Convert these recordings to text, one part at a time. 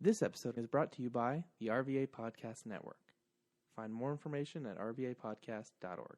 This episode is brought to you by the RVA Podcast Network. Find more information at rvapodcast.org.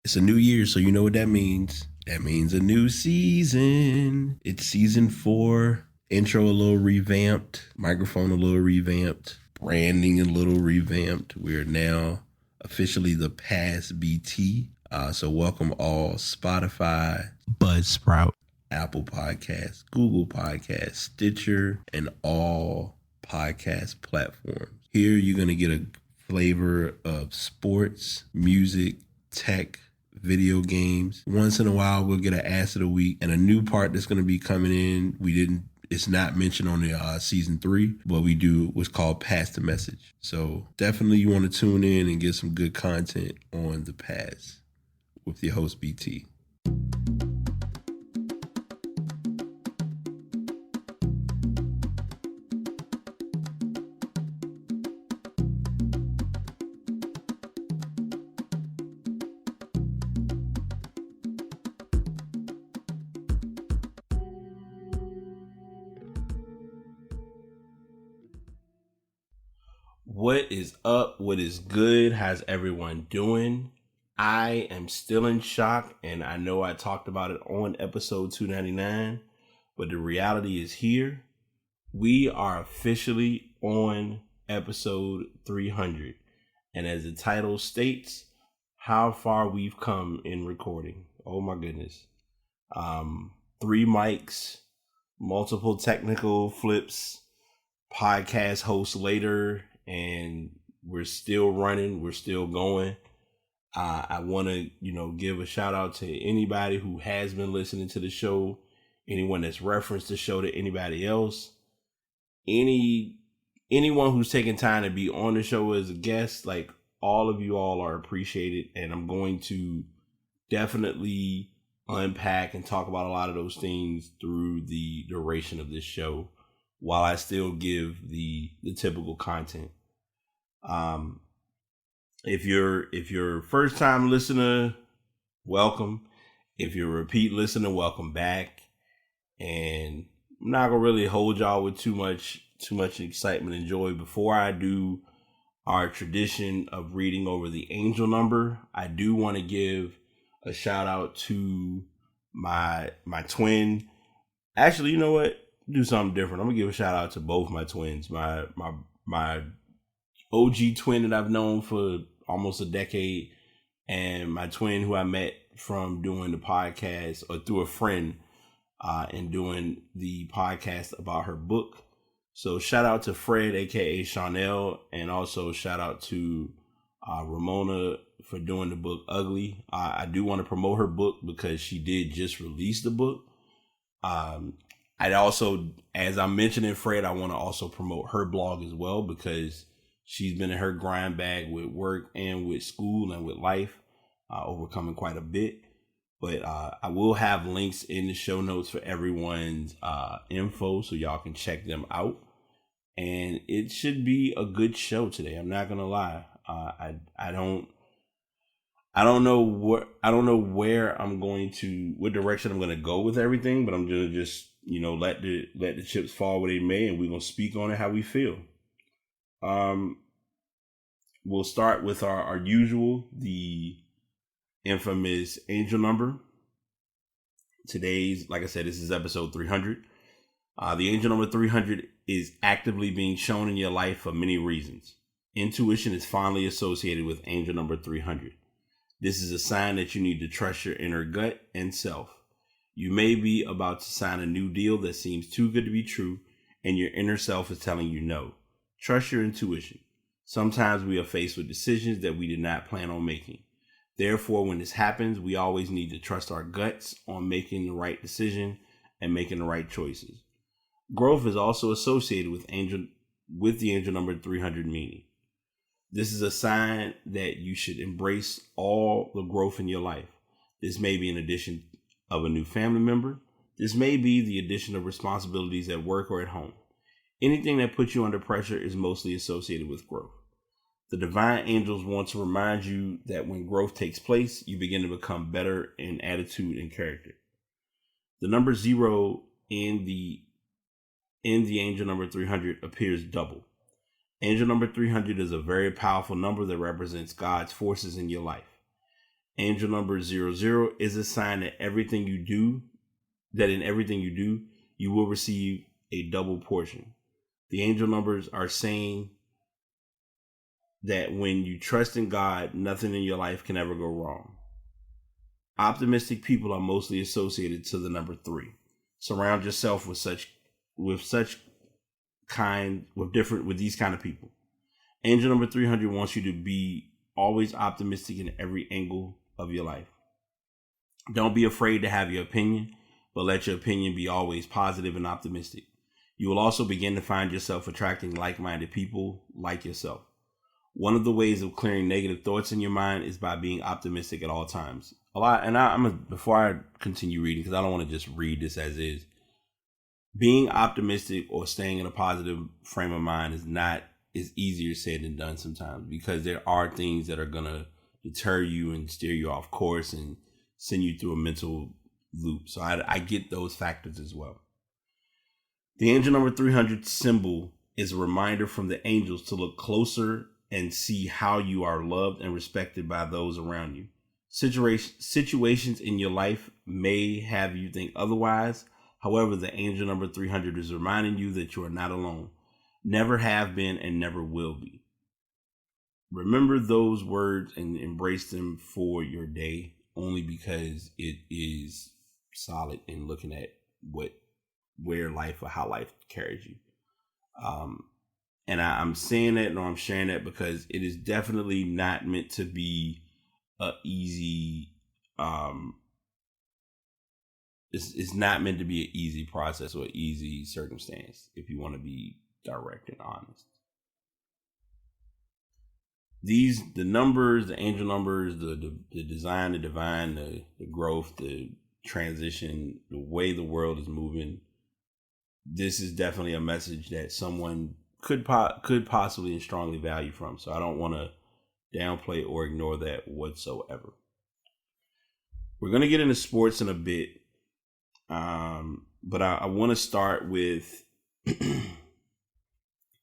It's a new year, so you know what that means. That means a new season. It's season 4. Intro a little revamped. Microphone a little revamped. Branding a little revamped. We're now officially the Past BT. So welcome all Spotify, Buzzsprout, Apple Podcasts, Google Podcasts, Stitcher, and all podcast platforms. Here you're going to get a flavor of sports, music, tech, video games. Once in a while, we'll get an Ass of the Week and a new part that's going to be coming in. It's not mentioned on the season 3, but we do what's called Pass the Message. So definitely you want to tune in and get some good content on the Pass with your host, BT. What is up? What is good? How's everyone doing? I am still in shock, and I know I talked about it on episode 299, but the reality is here. We are officially on episode 300, and as the title states, how far we've come in recording. Oh my goodness. 3 mics, multiple technical flips, podcast host later, and we're still running, we're still going. I want to, give a shout out to anybody who has been listening to the show, anyone that's referenced the show to anybody else, anyone who's taking time to be on the show as a guest. Like, all of you all are appreciated, and I'm going to definitely unpack and talk about a lot of those things through the duration of this show, while I still give the typical content. If you're first time listener, welcome. If you're a repeat listener, welcome back. And I'm not gonna really hold y'all with too much excitement and joy. Before I do our tradition of reading over the angel number, I do want to give a shout out to my twin. Actually, you know what? Do something different. I'm gonna give a shout out to both my twins. My OG twin that I've known for almost a decade, and my twin who I met from doing the podcast, or through a friend, and doing the podcast about her book. So shout out to Fred, aka Chanel, and also shout out to Ramona for doing the book Ugly. I do want to promote her book because she did just release the book. I'd also, as I'm mentioning Fred, I want to also promote her blog as well, because she's been in her grind bag with work and with school and with life, overcoming quite a bit. But I will have links in the show notes for everyone's info, so y'all can check them out. And it should be a good show today. I'm not gonna lie. I don't know what direction I'm gonna go with everything, but I'm gonna just let the chips fall where they may, and we're gonna speak on it how we feel. We'll start with our usual, the infamous angel number. Today's, like I said, this is episode 300. The angel number 300 is actively being shown in your life for many reasons. Intuition is fondly associated with angel number 300. This is a sign that you need to trust your inner gut and self. You may be about to sign a new deal that seems too good to be true, and your inner self is telling you no. Trust your intuition. Sometimes we are faced with decisions that we did not plan on making. Therefore, when this happens, we always need to trust our guts on making the right decision and making the right choices. Growth is also associated with the angel number 300 meaning. This is a sign that you should embrace all the growth in your life. This may be an addition of a new family member. This may be the addition of responsibilities at work or at home. Anything that puts you under pressure is mostly associated with growth. The divine angels want to remind you that when growth takes place, you begin to become better in attitude and character. The number 0 in the in the angel number 300 appears double. Angel number 300 is a very powerful number that represents God's forces in your life. Angel number 00 is a sign that in everything you do, you will receive a double portion. The angel numbers are saying that when you trust in God, nothing in your life can ever go wrong. Optimistic people are mostly associated to the number 3. Surround yourself with these kind of people. Angel number 300 wants you to be always optimistic in every angle of your life. Don't be afraid to have your opinion, but let your opinion be always positive and optimistic. You will also begin to find yourself attracting like-minded people like yourself. One of the ways of clearing negative thoughts in your mind is by being optimistic at all times. Before I continue reading, because I don't want to just read this as is, being optimistic or staying in a positive frame of mind is easier said than done sometimes, because there are things that are going to deter you and steer you off course and send you through a mental loop. So I get those factors as well. The angel number 300 symbol is a reminder from the angels to look closer and see how you are loved and respected by those around you. Situations in your life may have you think otherwise. However, the angel number 300 is reminding you that you are not alone. Never have been and never will be. Remember those words and embrace them for your day, only because it is solid in looking at how life carries you. And I'm saying that, or I'm sharing that, because it is definitely not meant to be a easy, it's not meant to be an easy process or an easy circumstance, if you want to be direct and honest. The numbers, the angel numbers, the design, the divine, the growth, the transition, the way the world is moving, this is definitely a message that someone could possibly and strongly value from. So I don't want to downplay or ignore that whatsoever. We're going to get into sports in a bit. But I want to start with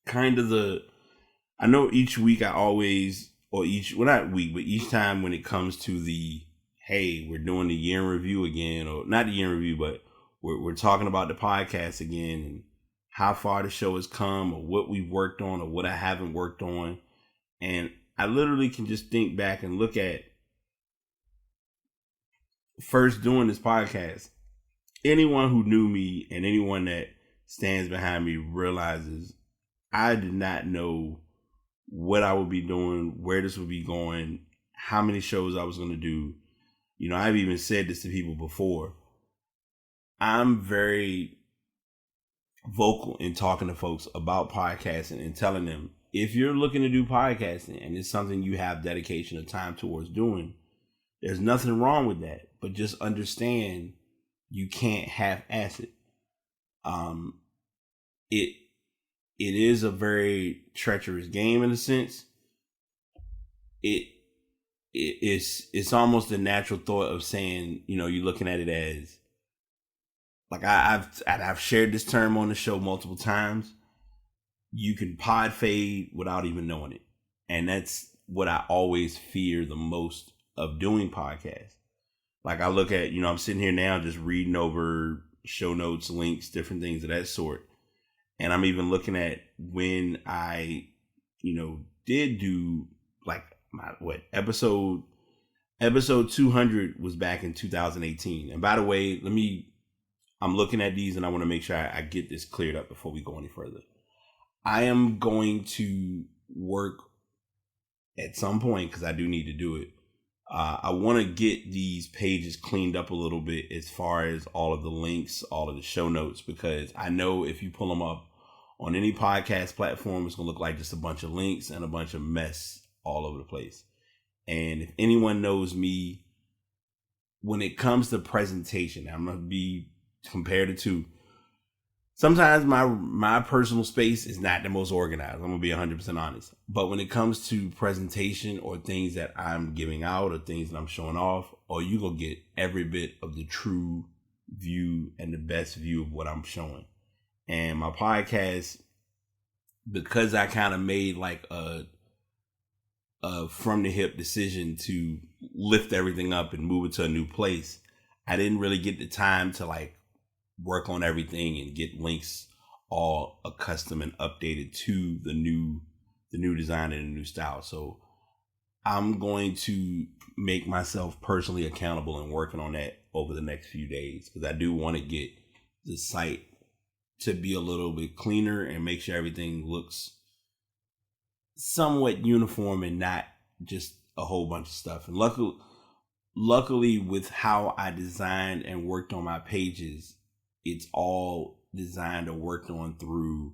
kind of I know each week each time when it comes to hey, we're doing the year in review again, or not the year in review, but we're talking about the podcast again and how far the show has come, or what we've worked on, or what I haven't worked on. And I literally can just think back and look at first doing this podcast. Anyone who knew me and anyone that stands behind me realizes I did not know what I would be doing, where this would be going, how many shows I was going to do. You know, I've even said this to people before. I'm very vocal in talking to folks about podcasting and telling them, if you're looking to do podcasting and it's something you have dedication of time towards doing, there's nothing wrong with that. But just understand, you can't half-ass it. It is a very treacherous game in a sense. It's almost a natural thought of saying, you know, you're looking at it as, like I've shared this term on the show multiple times. You can pod fade without even knowing it. And that's what I always fear the most of doing podcasts. Like I look at, I'm sitting here now just reading over show notes, links, different things of that sort. And I'm even looking at when I, did do like episode 200 was back in 2018. And by the way, I'm looking at these and I want to make sure I get this cleared up before we go any further. I am going to work at some point, because I do need to do it. I want to get these pages cleaned up a little bit as far as all of the links, all of the show notes, because I know if you pull them up on any podcast platform, it's going to look like just a bunch of links and a bunch of mess all over the place. And if anyone knows me, when it comes to presentation, I'm going to be compared to two. Sometimes my personal space is not the most organized. I'm going to be 100% honest. But when it comes to presentation or things that I'm giving out or things that I'm showing off, you going to get every bit of the true view and the best view of what I'm showing. And my podcast, because I kind of made like a from the hip decision to lift everything up and move it to a new place, I didn't really get the time to like work on everything and get links all accustomed and updated to the new design and the new style. So I'm going to make myself personally accountable and working on that over the next few days, because I do want to get the site to be a little bit cleaner and make sure everything looks somewhat uniform and not just a whole bunch of stuff. And luckily with how I designed and worked on my pages, it's all designed or worked on through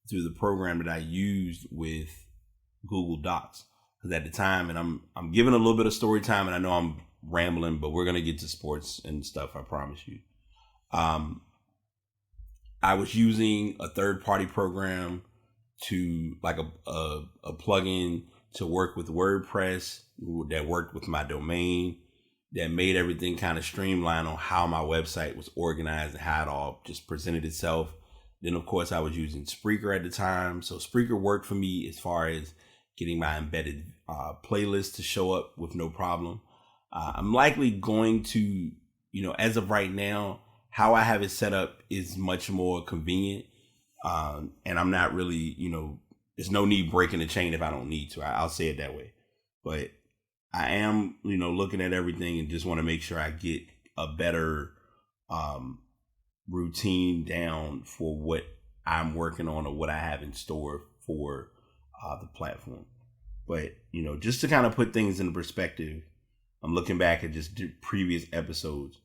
the program that I used with Google Docs. Because at the time, and I'm giving a little bit of story time, and I know I'm rambling, but we're gonna get to sports and stuff, I promise you. I was using a third-party program to like a plugin to work with WordPress that worked with my domain, that made everything kind of streamlined on how my website was organized and how it all just presented itself. Then, of course, I was using Spreaker at the time. So Spreaker worked for me as far as getting my embedded playlist to show up with no problem. I'm likely going to, as of right now, how I have it set up is much more convenient. And I'm not really, there's no need breaking the chain if I don't need to. I'll say it that way. But I am, looking at everything and just want to make sure I get a better routine down for what I'm working on or what I have in store for the platform. But, just to kind of put things in perspective, I'm looking back at just previous episodes.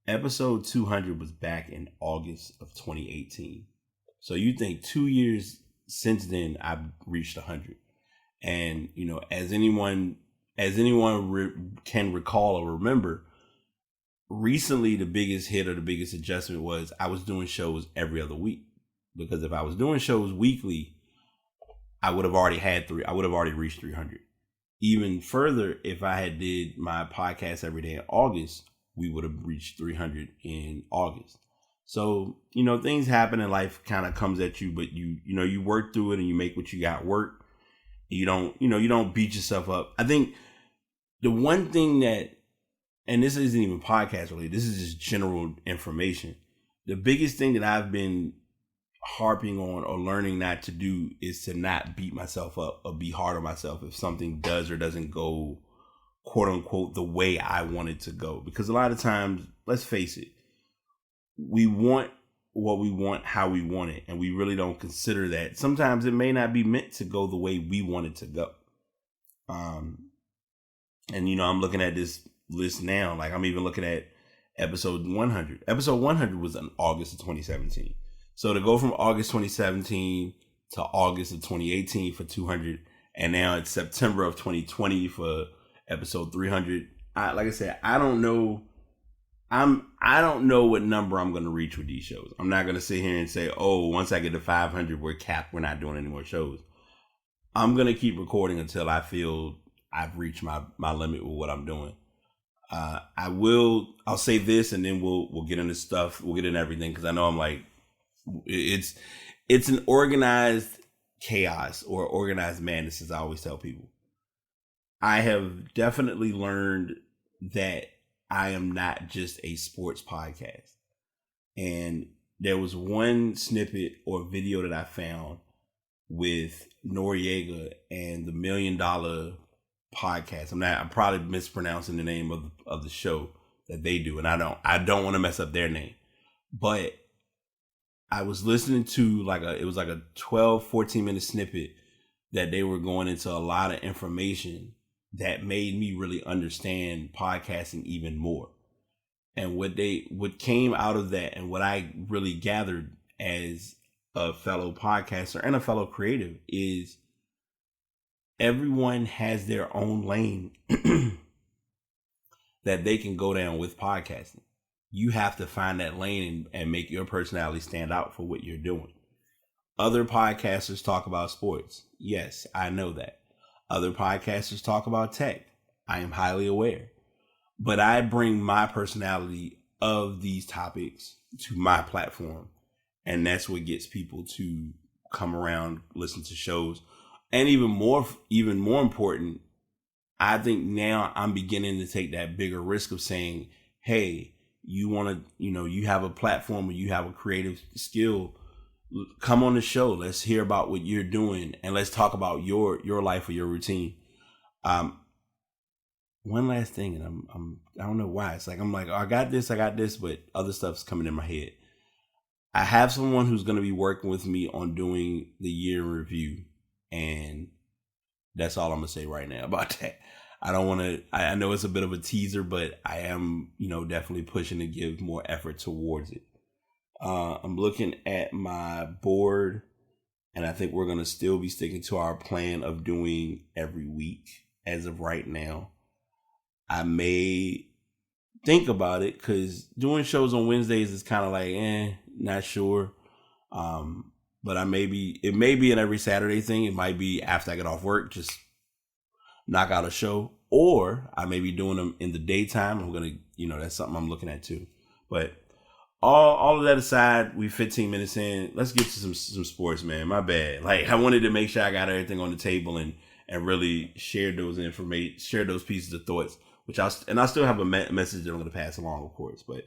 Episode 200 was back in August of 2018. So you think 2 years since then, I've reached 100. And, as anyone can recall or remember, recently the biggest hit or the biggest adjustment was I was doing shows every other week. Because if I was doing shows weekly, I would have already reached 300. Even further, if I had did my podcast every day in August, we would have reached 300 in August. So, things happen in life, kind of comes at you, but you work through it and you make what you got work. You don't beat yourself up. I think the one thing that, and this isn't even podcast related, this is just general information. The biggest thing that I've been harping on or learning not to do is to not beat myself up or be hard on myself if something does or doesn't go, quote unquote, the way I want it to go. Because a lot of times, let's face it, we want what we want, how we want it, and we really don't consider that sometimes it may not be meant to go the way we want it to go. And I'm looking at this list now, like I'm even looking at episode 100. Episode 100 was in August of 2017. So to go from August 2017 to August of 2018 for 200, and now it's September of 2020 for episode 300. Like I said, I don't know. I don't know what number I'm going to reach with these shows. I'm not going to sit here and say, oh, once I get to 500, we're capped. We're not doing any more shows. I'm going to keep recording until I feel I've reached my limit with what I'm doing. I'll say this and then we'll get into stuff. We'll get into everything. Cause I know I'm like, it's an organized chaos or organized madness, as I always tell people. I have definitely learned that I am not just a sports podcast. And there was one snippet or video that I found with Noriega and the $1 Million Podcast. I'm probably mispronouncing the name of the show that they do, and I don't want to mess up their name. But I was listening to it was like a 12-14 minute snippet that they were going into a lot of information that made me really understand podcasting even more. And what came out of that, and what I really gathered as a fellow podcaster and a fellow creative, is everyone has their own lane that they can go down with podcasting. You have to find that lane and make your personality stand out for what you're doing. Other podcasters talk about sports. Yes, I know that. Other podcasters talk about tech. I am highly aware. But I bring my personality of these topics to my platform. And that's what gets people to come around, listen to shows. And even more important, I think now I'm beginning to take that bigger risk of saying, hey, you want to, you have a platform where you have a creative skill. Come on the show. Let's hear about what you're doing, and let's talk about your life or your routine. One last thing, and I don't know why. It's like I'm like, oh, I got this, but other stuff's coming in my head. I have someone who's going to be working with me on doing the year in review, and that's all I'm going to say right now about that. I don't want to, I know it's a bit of a teaser, but I am, definitely pushing to give more effort towards it. I'm looking at my board, and I think we're going to still be sticking to our plan of doing every week as of right now. I may think about it, because doing shows on Wednesdays is kind of like, not sure. But it may be an every Saturday thing. It might be after I get off work, just knock out a show, or I may be doing them in the daytime. I'm going to, that's something I'm looking at too. But all of that aside, we 15 minutes in. Let's get to some sports, man. My bad. Like, I wanted to make sure I got everything on the table and really share those pieces of thoughts, which I still have a message that I'm going to pass along, of course. But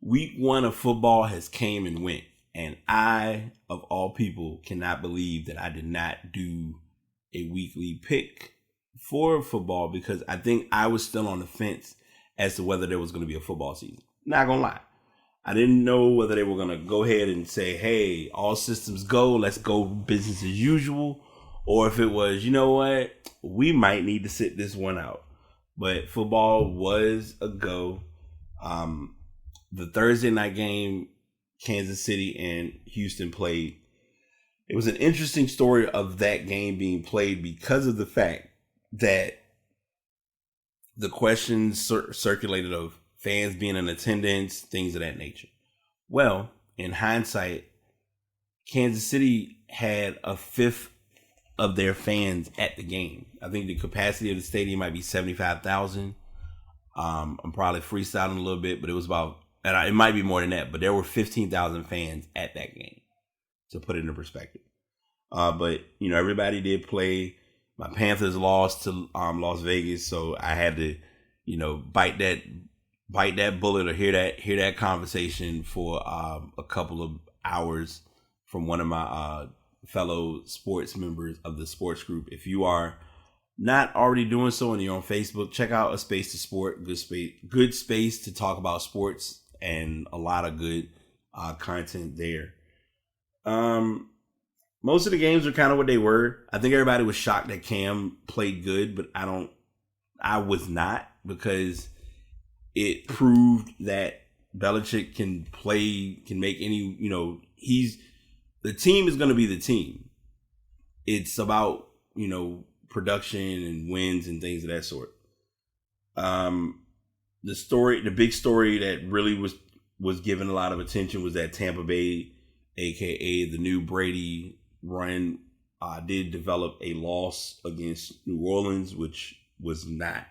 week 1 of football has came and went, and I, of all people, cannot believe that I did not do a weekly pick for football, because I think I was still on the fence as to whether there was going to be a football season. Not gonna lie, I didn't know whether they were going to go ahead and say, hey, all systems go, let's go business as usual, or if it was, you know what, we might need to sit this one out. But football was a go. The Thursday night game, Kansas City and Houston played. It was an interesting story of that game being played because of the fact that the questions circulated of fans being in attendance, things of that nature. Well, in hindsight, Kansas City had a fifth of their fans at the game. I think the capacity of the stadium might be 75,000. I'm probably freestyling a little bit, but it was about, and it might be more than that, but there were 15,000 fans at that game, to put it into perspective. But, everybody did play. My Panthers lost to Las Vegas, so I had to, bite that bullet or hear that conversation for a couple of hours from one of my fellow sports members of the sports group. If you are not already doing so and you're on Facebook, check out A Space to Sport. Good space to talk about sports, and a lot of good content there. Most of the games are kind of what they were. I think everybody was shocked that Cam played good, but I was not, because it proved that Belichick can make any, the team is going to be the team. It's about, production and wins and things of that sort. The big story that really was given a lot of attention was that Tampa Bay, aka the new Brady run, did develop a loss against New Orleans, which was not.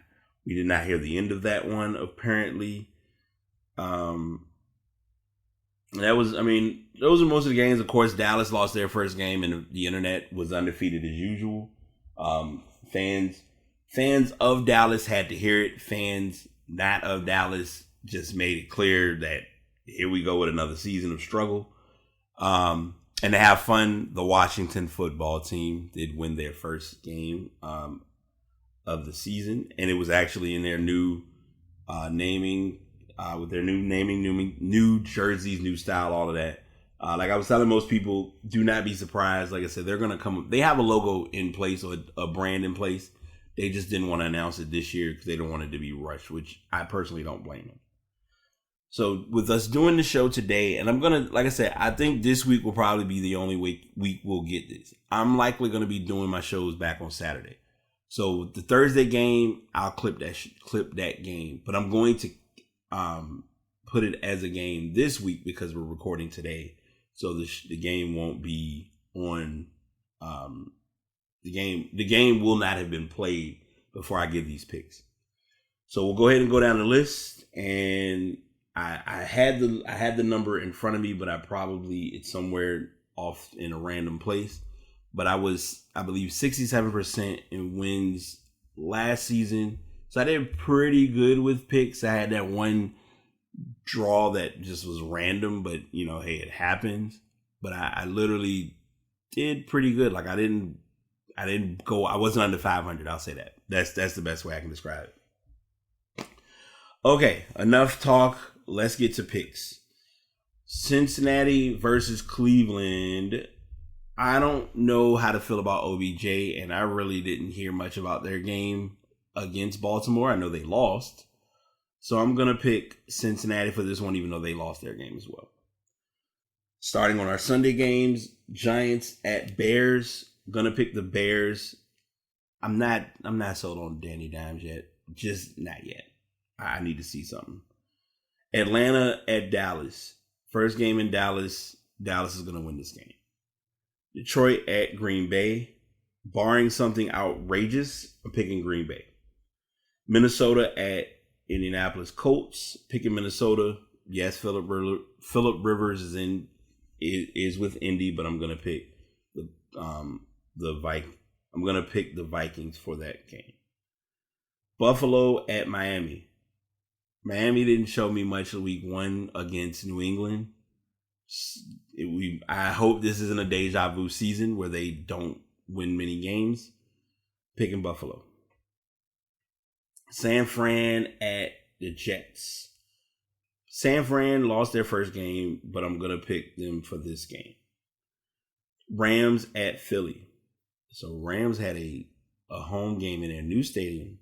We did not hear the end of that one, apparently. Those are most of the games. Of course, Dallas lost their first game, and the internet was undefeated as usual. Fans of Dallas had to hear it. Fans not of Dallas just made it clear that here we go with another season of struggle. And to have fun, the Washington football team did win their first game of the season, and it was actually in their new naming, with their new naming, new jerseys, new style, all of that. Like I was telling most people, do not be surprised. Like I said, they're going to come. They have a logo in place, or a brand in place. They just didn't want to announce it this year because they don't want it to be rushed, which I personally don't blame them. So with us doing the show today, and I'm going to, like I said, I think this week will probably be the only week we'll get this. I'm likely going to be doing my shows back on Saturday. So the Thursday game, I'll clip that game, but I'm going to put it as a game this week because we're recording today. So the game won't be on. The game will not have been played before I give these picks. So we'll go ahead and go down the list, and I had the number in front of me, but it's somewhere off in a random place. But I believe 67% in wins last season. So I did pretty good with picks. I had that one draw that just was random, but hey, it happens. But I literally did pretty good. Like I wasn't under 500. I'll say that. That's the best way I can describe it. Okay, enough talk. Let's get to picks. Cincinnati versus Cleveland. I don't know how to feel about OBJ, and I really didn't hear much about their game against Baltimore. I know they lost. So I'm going to pick Cincinnati for this one, even though they lost their game as well. Starting on our Sunday games, Giants at Bears. Going to pick the Bears. I'm not sold on Danny Dimes yet. Just not yet. I need to see something. Atlanta at Dallas. First game in Dallas. Dallas is going to win this game. Detroit at Green Bay. Barring something outrageous, I'm picking Green Bay. Minnesota at Indianapolis Colts. Picking Minnesota. Yes, Philip Rivers is with Indy, but I'm going to pick I'm going to pick the Vikings for that game. Buffalo at Miami. Miami didn't show me much of week 1 against New England. I hope this isn't a deja vu season where they don't win many games. Picking Buffalo. San Fran at the Jets. San Fran lost their first game, but I'm going to pick them for this game. Rams at Philly. So Rams had a home game in their new stadium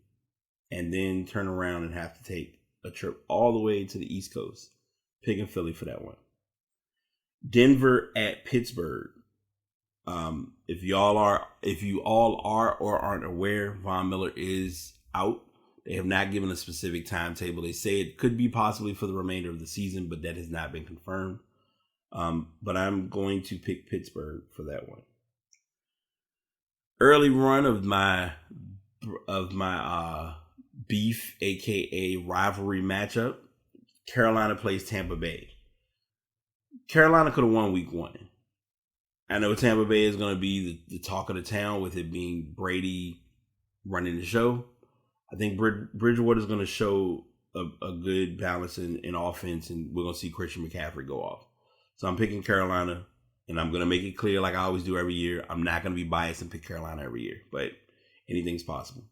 and then turn around and have to take a trip all the way to the East Coast. Picking Philly for that one. Denver at Pittsburgh. If you all are or aren't aware, Von Miller is out. They have not given a specific timetable. They say it could be possibly for the remainder of the season, but that has not been confirmed. But I'm going to pick Pittsburgh for that one. Early run of my beef, aka rivalry matchup. Carolina plays Tampa Bay. Carolina could have won week 1. I know Tampa Bay is going to be the talk of the town with it being Brady running the show. I think Bridgewater is going to show a good balance in offense, and we're going to see Christian McCaffrey go off. So I'm picking Carolina, and I'm going to make it clear like I always do every year. I'm not going to be biased and pick Carolina every year, but anything's possible.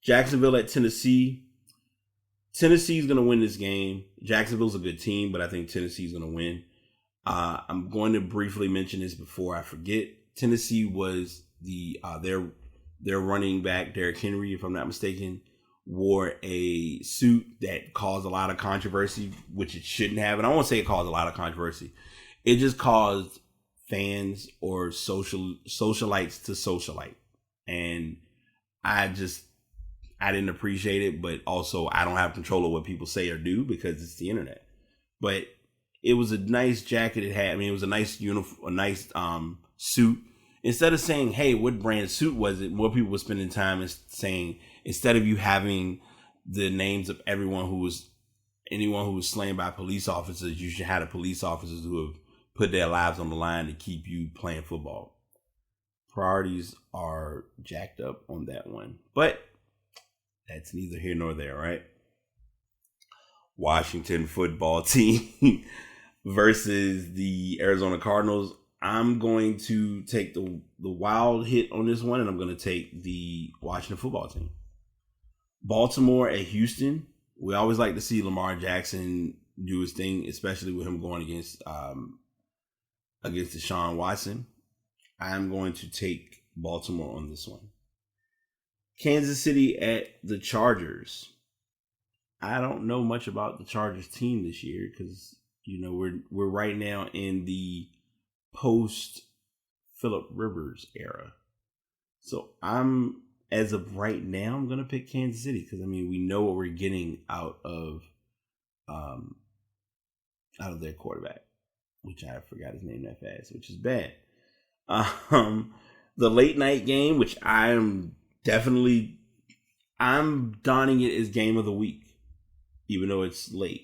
Jacksonville at Tennessee. Tennessee's going to win this game. Jacksonville's a good team, but I think Tennessee's going to win. I'm going to briefly mention this before I forget. Tennessee was their running back, Derrick Henry, if I'm not mistaken, wore a suit that caused a lot of controversy, which it shouldn't have. And I won't say it caused a lot of controversy. It just caused fans or socialites to socialite. And I didn't appreciate it, but also I don't have control of what people say or do because it's the internet. But it was a nice jacket it had. I mean, it was a nice uniform, a nice suit. Instead of saying, hey, what brand suit was it? More people were spending time saying, instead of you having the names of anyone who was slain by police officers, you should have the police officers who have put their lives on the line to keep you playing football. Priorities are jacked up on that one. But that's neither here nor there, right? Washington football team versus the Arizona Cardinals. I'm going to take the wild hit on this one, and I'm going to take the Washington football team. Baltimore at Houston. We always like to see Lamar Jackson do his thing, especially with him going against Deshaun Watson. I'm going to take Baltimore on this one. Kansas City at the Chargers. I don't know much about the Chargers team this year because we're right now in the post Philip Rivers era. So as of right now, I'm gonna pick Kansas City because we know what we're getting out of their quarterback, which I forgot his name that fast, which is bad. The late night game, which I'm donning it as game of the week, even though it's late.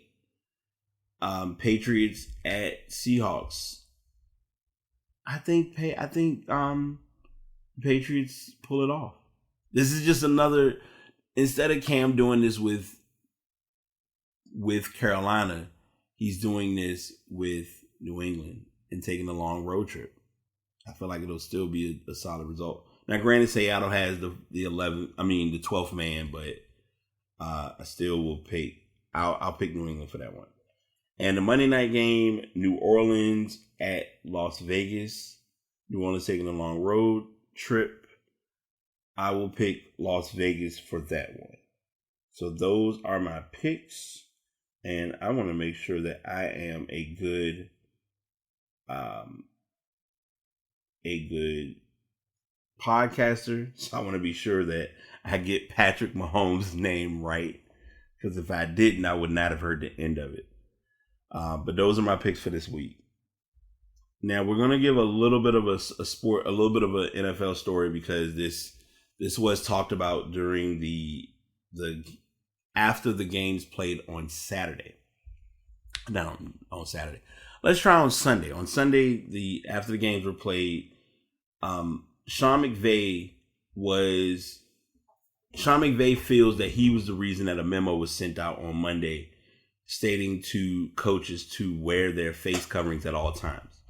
Patriots at Seahawks. I think Patriots pull it off. This is just another, instead of Cam doing this with Carolina, he's doing this with New England and taking a long road trip. I feel like it'll still be a solid result. Now, granted, Seattle has the 12th man, but I still will pick. I'll pick New England for that one. And the Monday night game, New Orleans at Las Vegas. New Orleans taking a long road trip. I will pick Las Vegas for that one. So those are my picks. And I want to make sure that I am a good podcaster. So I want to be sure that I get Patrick Mahomes' name right. Because if I didn't, I would not have heard the end of it. But those are my picks for this week. Now we're going to give a little bit of a little bit of an NFL story, because this was talked about during the after the games played on Saturday. No, on Saturday. Let's try on Sunday. On Sunday, after the games were played, Sean McVay feels that he was the reason that a memo was sent out on Monday stating to coaches to wear their face coverings at all times.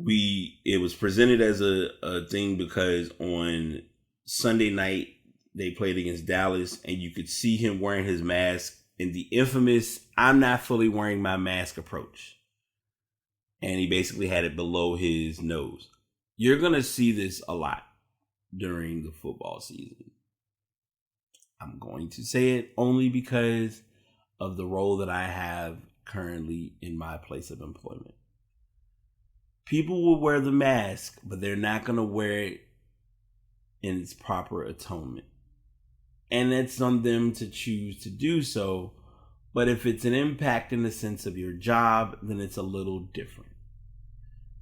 It was presented as a thing because on Sunday night they played against Dallas, and you could see him wearing his mask in the infamous "I'm not fully wearing my mask" approach. And he basically had it below his nose. You're going to see this a lot during the football season. I'm going to say it only because of the role that I have currently in my place of employment. People will wear the mask, but they're not going to wear it in its proper atonement. And it's on them to choose to do so. But if it's an impact in the sense of your job, then it's a little different.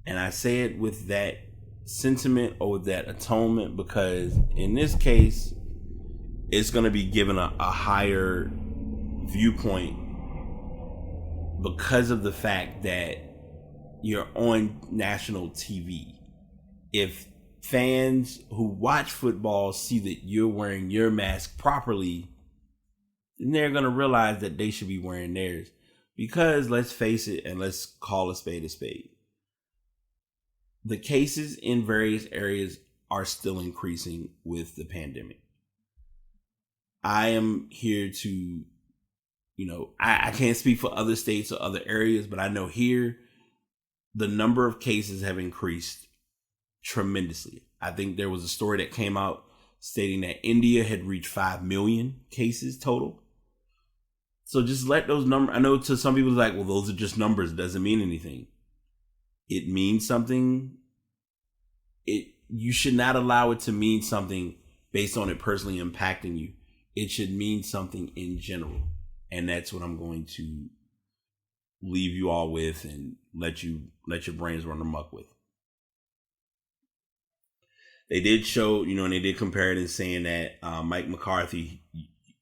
And I say it with that sentiment or with that atonement because in this case, it's going to be given a higher viewpoint because of the fact that you're on national TV. If fans who watch football see that you're wearing your mask properly, then they're going to realize that they should be wearing theirs. Because let's face it, and let's call a spade a spade. The cases in various areas are still increasing with the pandemic. I am here to, I can't speak for other states or other areas, but I know here the number of cases have increased tremendously. I think there was a story that came out stating that India had reached 5 million cases total. So just let those numbers, I know to some people it's like, well, those are just numbers. It doesn't mean anything. It means something. You should not allow it to mean something based on it personally impacting you. It should mean something in general. And that's what I'm going to leave you all with and let your brains run amok with. They did show, and they did compare it in saying that Mike McCarthy,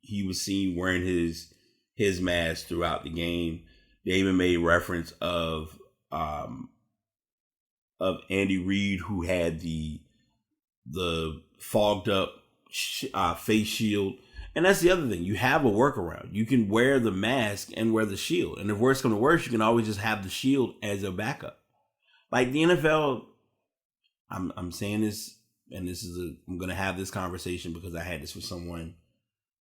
he was seen wearing his mask throughout the game. They even made reference of Andy Reid, who had the fogged up face shield. And that's the other thing. You have a workaround. You can wear the mask and wear the shield. And if worse comes to worse, you can always just have the shield as a backup. Like the NFL, I'm saying this, and I'm going to have this conversation because I had this with someone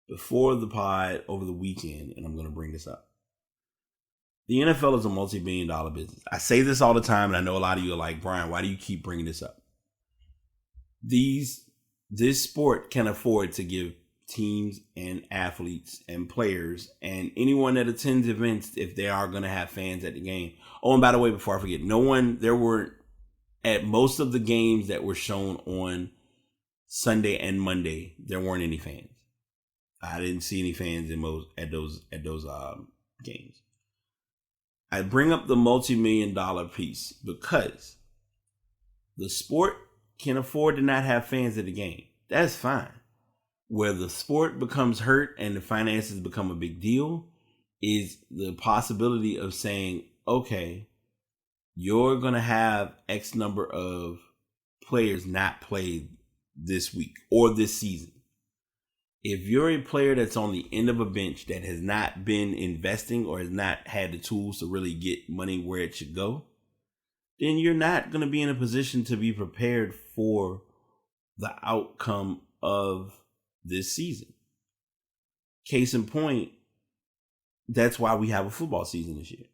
before the pod over the weekend, and I'm going to bring this up. The NFL is a multi-billion-dollar business. I say this all the time, and I know a lot of you are like, Brian, why do you keep bringing this up? This sport can afford to give teams and athletes and players and anyone that attends events, if they are going to have fans at the game. Oh, and by the way, before I forget, there weren't at most of the games that were shown on Sunday and Monday, there weren't any fans. I didn't see any fans at those games. I bring up the multi-million-dollar piece because the sport can afford to not have fans at the game. That's fine. Where the sport becomes hurt and the finances become a big deal is the possibility of saying, okay, you're going to have X number of players not play this week or this season. If you're a player that's on the end of a bench that has not been investing or has not had the tools to really get money where it should go, then you're not going to be in a position to be prepared for the outcome of this season. Case in point, that's why we have a football season this year.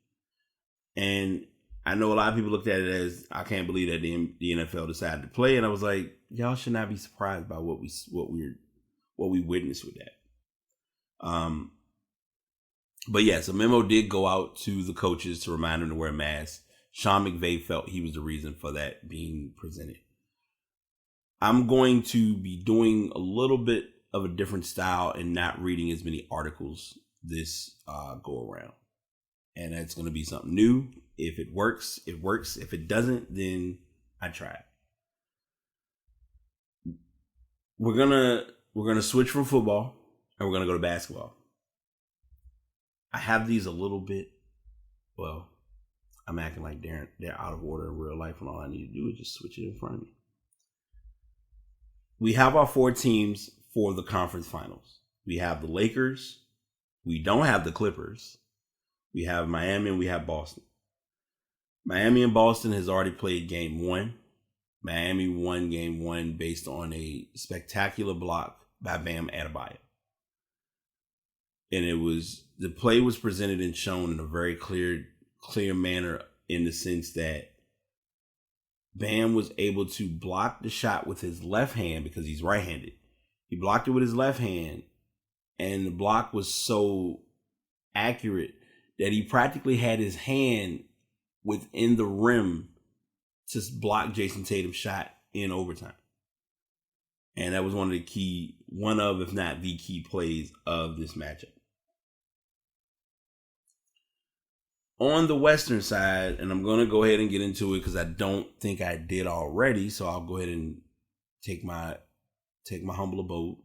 And I know a lot of people looked at it as, I can't believe that the NFL decided to play. And I was like, y'all should not be surprised by what we witnessed with that. But yes, a memo did go out to the coaches to remind them to wear masks. Sean McVay felt he was the reason for that being presented. I'm going to be doing a little bit of a different style and not reading as many articles this go around. And that's going to be something new. If it works, it works. If it doesn't, then I try. We're gonna switch from football and we're gonna go to basketball. I have these a little bit. Well, I'm acting like they're out of order in real life, and all I need to do is just switch it in front of me. We have our 4 teams for the conference finals. We have the Lakers. We don't have the Clippers. We have Miami and we have Boston. Miami and Boston has already played game 1. Miami won game 1 based on a spectacular block by Bam Adebayo. And the play was presented and shown in a very clear manner, in the sense that Bam was able to block the shot with his left hand because he's right-handed. He blocked it with his left hand, and the block was so accurate that he practically had his hand within the rim to block Jason Tatum's shot in overtime. And that was one of, if not the key plays of this matchup. On the Western side, and I'm going to go ahead and get into it because I don't think I did already, so I'll go ahead and take my humble abode.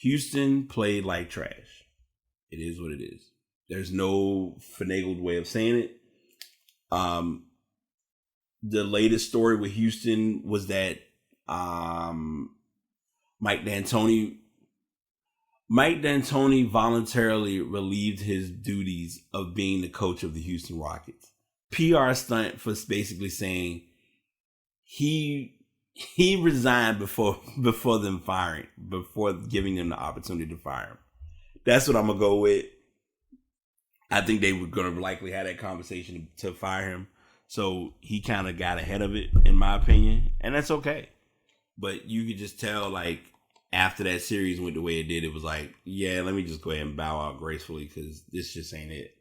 Houston played like trash. It is what it is. There's no finagled way of saying it. The latest story with Houston was that Mike D'Antoni voluntarily relieved his duties of being the coach of the Houston Rockets. PR stunt for basically saying he resigned before giving them the opportunity to fire him. That's what I'm gonna go with. I think they were gonna likely have that conversation to fire him. So he kind of got ahead of it, in my opinion, and that's okay. But you could just tell, like, after that series went the way it did, it was like, yeah, let me just go ahead and bow out gracefully because this just ain't it.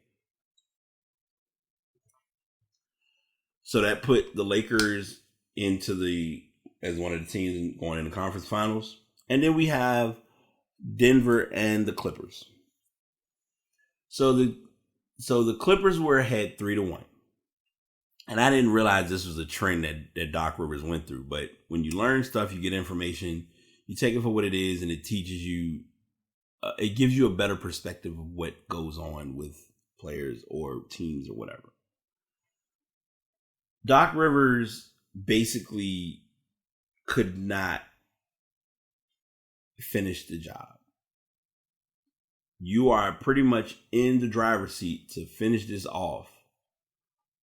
So that put the Lakers as one of the teams going in the conference finals. And then we have Denver and the Clippers. So the Clippers were ahead 3-1. And I didn't realize this was a trend that Doc Rivers went through. But when you learn stuff, you get information, you take it for what it is, and it teaches you, it gives you a better perspective of what goes on with players or teams or whatever. Doc Rivers basically could not finish the job. You are pretty much in the driver's seat to finish this off.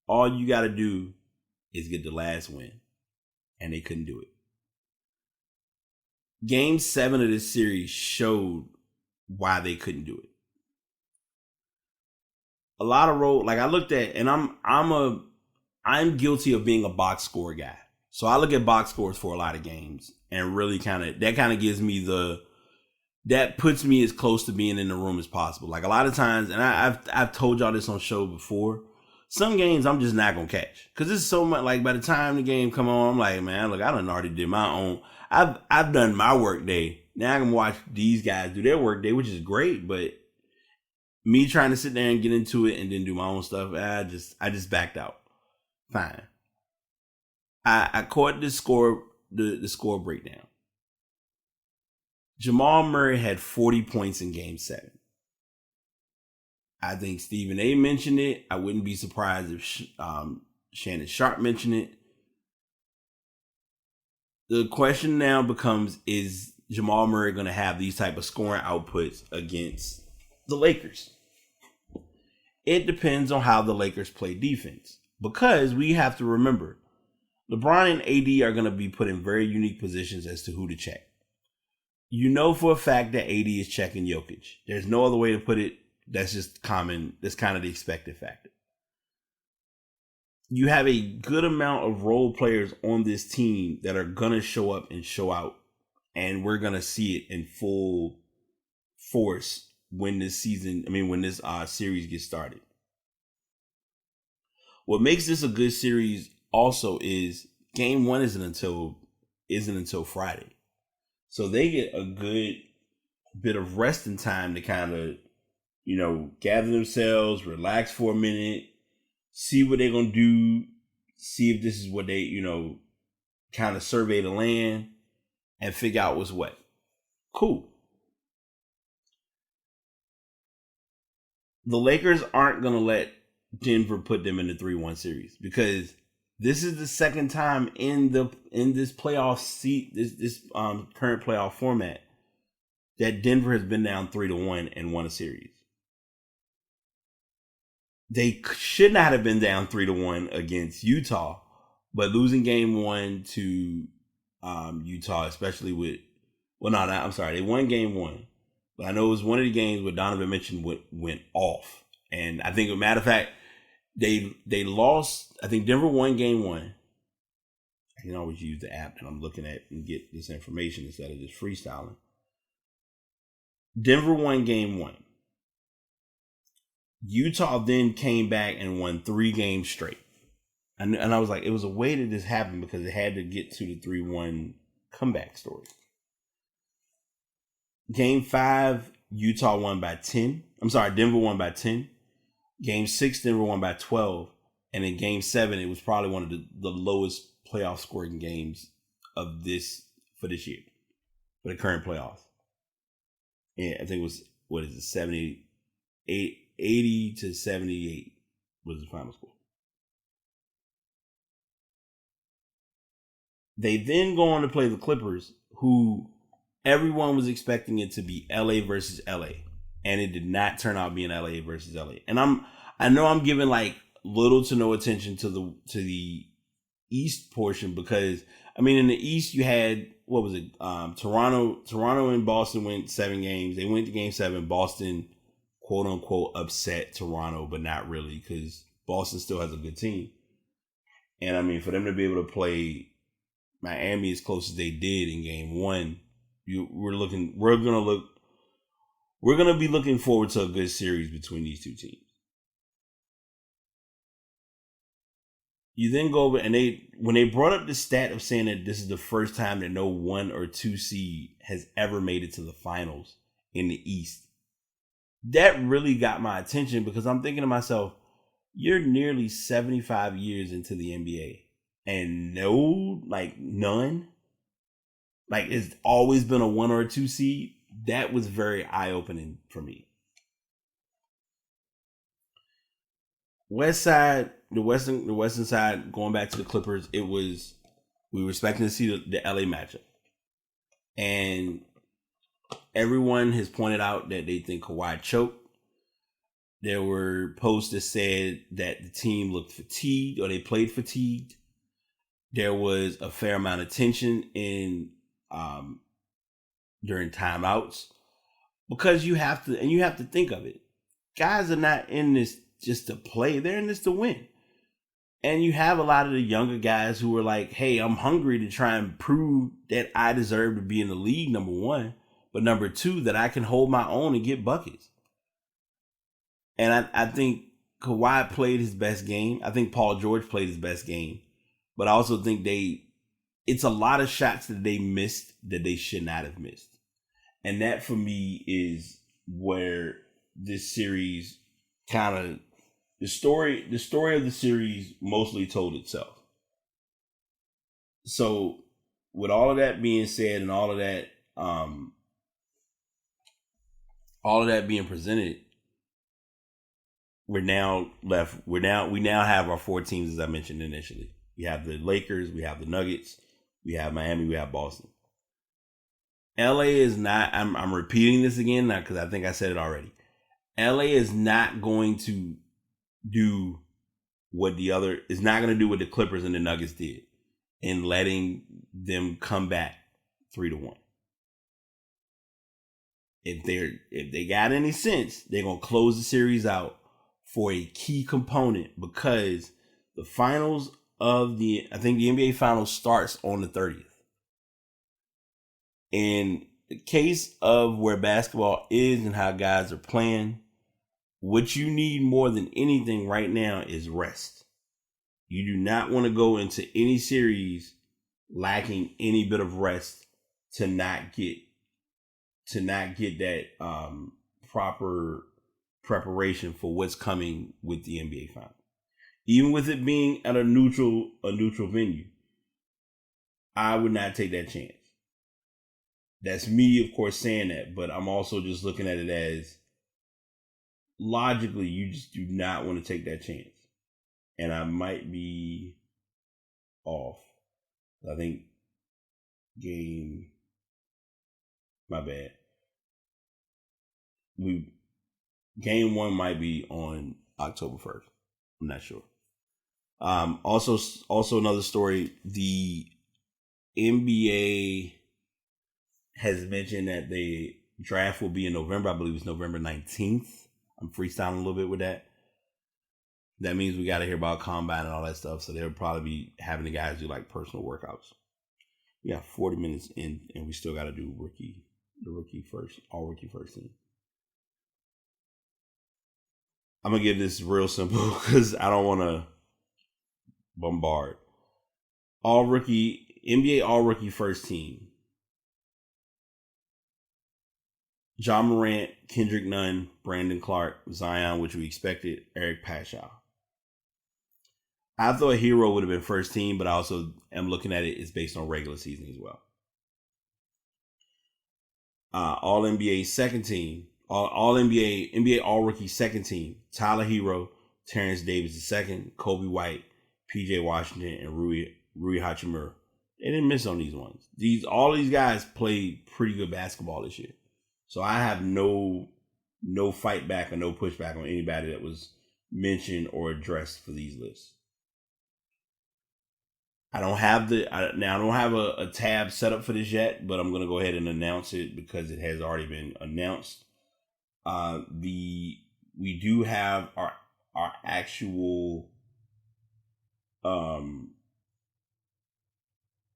All you got to do is get the last win. And they couldn't do it. Game 7 of this series showed why they couldn't do it. A lot of I looked at, and I'm guilty of being a box score guy. So I look at box scores for a lot of games and really that gives me that puts me as close to being in the room as possible. Like a lot of times, and I've told y'all this on show before, some games I'm just not going to catch. Because it's so much, like by the time the game come on, I'm like, man, look, I done already did my own. I've done my work day. Now I can watch these guys do their work day, which is great. But me trying to sit there and get into it and then do my own stuff, I just backed out. Fine. I caught the score breakdown. Jamal Murray had 40 points in game 7. I think Stephen A. mentioned it. I wouldn't be surprised if Shannon Sharpe mentioned it. The question now becomes, is Jamal Murray going to have these type of scoring outputs against the Lakers? It depends on how the Lakers play defense. Because we have to remember, LeBron and AD are going to be put in very unique positions as to who to check. You know for a fact that AD is checking Jokic. There's no other way to put it. That's just common. That's kind of the expected factor. You have a good amount of role players on this team that are going to show up and show out. And we're going to see it in full force when this series gets started. What makes this a good series also is game 1 isn't until Friday. So they get a good bit of resting time to kind of, gather themselves, relax for a minute, see what they're going to do, see if this is what they, kind of survey the land and figure out what's what. Cool. The Lakers aren't going to let Denver put them in the 3-1 series because this is the second time in this playoff current playoff format that Denver has been down 3-1 and won a series. They should not have been down 3-1 against Utah, but losing game 1 to Utah, especially they won game 1, but I know it was one of the games where Donovan Mitchell went off, and I think, as a matter of fact, they lost. I think Denver won game 1. I can always use the app that I'm looking at and get this information instead of just freestyling. Denver won game 1. Utah then came back and won 3 games straight. And I was like, it was a way that this happened because it had to get to the 3-1 comeback story. Game 5, Utah won by 10. Denver won by 10. Game 6, Denver won by 12. And in game 7, it was probably one of the lowest playoff scoring games of this year, for the current playoffs. And I think it was, 80 to 78 was the final score. They then go on to play the Clippers, who everyone was expecting it to be LA versus LA. And it did not turn out being LA versus LA. And I know I'm giving like little to no attention to the East portion because in the East you had, Toronto and Boston went 7 games. They went to game 7. Boston, quote unquote, upset Toronto, but not really because Boston still has a good team. And for them to be able to play Miami as close as they did in game 1, we're gonna be looking forward to a good series between these two teams. You then go over and when they brought up the stat of saying that this is the first time that no 1 or 2 seed has ever made it to the finals in the East, that really got my attention because I'm thinking to myself, you're nearly 75 years into the NBA and none, it's always been a 1 or a 2 seed. That was very eye-opening for me. The western side, going back to the Clippers, we were expecting to see the LA matchup. And everyone has pointed out that they think Kawhi choked. There were posts that said that the team looked fatigued or they played fatigued. There was a fair amount of tension during timeouts because you have to think of it. Guys are not in this just to play; they're in this to win. And you have a lot of the younger guys who are like, "Hey, I'm hungry to try and prove that I deserve to be in the league. Number 1, but number 2, that I can hold my own and get buckets." And I think Kawhi played his best game. I think Paul George played his best game, but I also think it's a lot of shots that they missed that they should not have missed. And that for me is where this series kind of, the story of the series mostly told itself. So with all of that being said and all of that being presented, we now have our 4 teams, as I mentioned initially. We have the Lakers, we have the Nuggets, we have Miami, we have Boston. LA is not, I'm repeating this again now because I think I said it already. LA is not going to do what the Clippers and the Nuggets did in letting them come back 3-1. If they got any sense, they're gonna close the series out for a key component, because the finals of the NBA Finals starts on the 30th. In the case of where basketball is and how guys are playing, what you need more than anything right now is rest. You do not want to go into any series lacking any bit of rest to not get that proper preparation for what's coming with the NBA Finals. Even with it being at a neutral venue, I would not take that chance. That's me, of course, saying that, but I'm also just looking at it as logically, you just do not want to take that chance. And I might be off. I think my bad. Game 1 might be on October 1st. I'm not sure. Also another story, the NBA has mentioned that the draft will be in November. I believe it's November 19th. I'm freestyling a little bit with that. That means we got to hear about combine and all that stuff. So they'll probably be having the guys do like personal workouts. We got 40 minutes in, and we still got to do the rookie first team. I'm going to give this real simple because I don't want to bombard. NBA all rookie first team. Ja Morant, Kendrick Nunn, Brandon Clark, Zion, which we expected, Eric Pascal. I thought Hero would have been first team, but I also am looking at it's based on regular season as well. All NBA second team, all NBA all rookie second team, Tyler Hero, Terrence Davis II, Kobe White, PJ Washington, and Rui Hachimura. They didn't miss on these ones. All these guys played pretty good basketball this year. So I have no fight back or no pushback on anybody that was mentioned or addressed for these lists. I don't have a tab set up for this yet, but I'm going to go ahead and announce it because it has already been announced. We do have our actual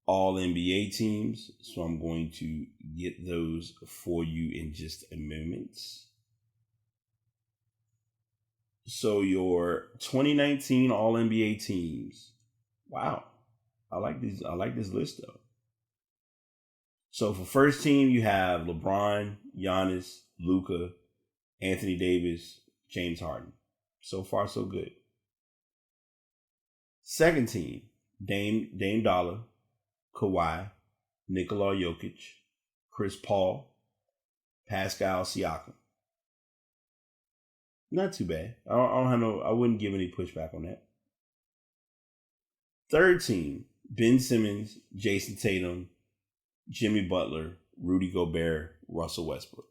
all NBA teams, so I'm going to get those for you in just a moment. So your 2019 all NBA teams. Wow. I like this list though. So for first team, you have LeBron, Giannis, Luka, Anthony Davis, James Harden. So far, so good. Second team, Dame Dollar, Kawhi, Nikola Jokic, Chris Paul, Pascal Siakam. Not too bad. I wouldn't give any pushback on that. Third team, Ben Simmons, Jason Tatum, Jimmy Butler, Rudy Gobert, Russell Westbrook.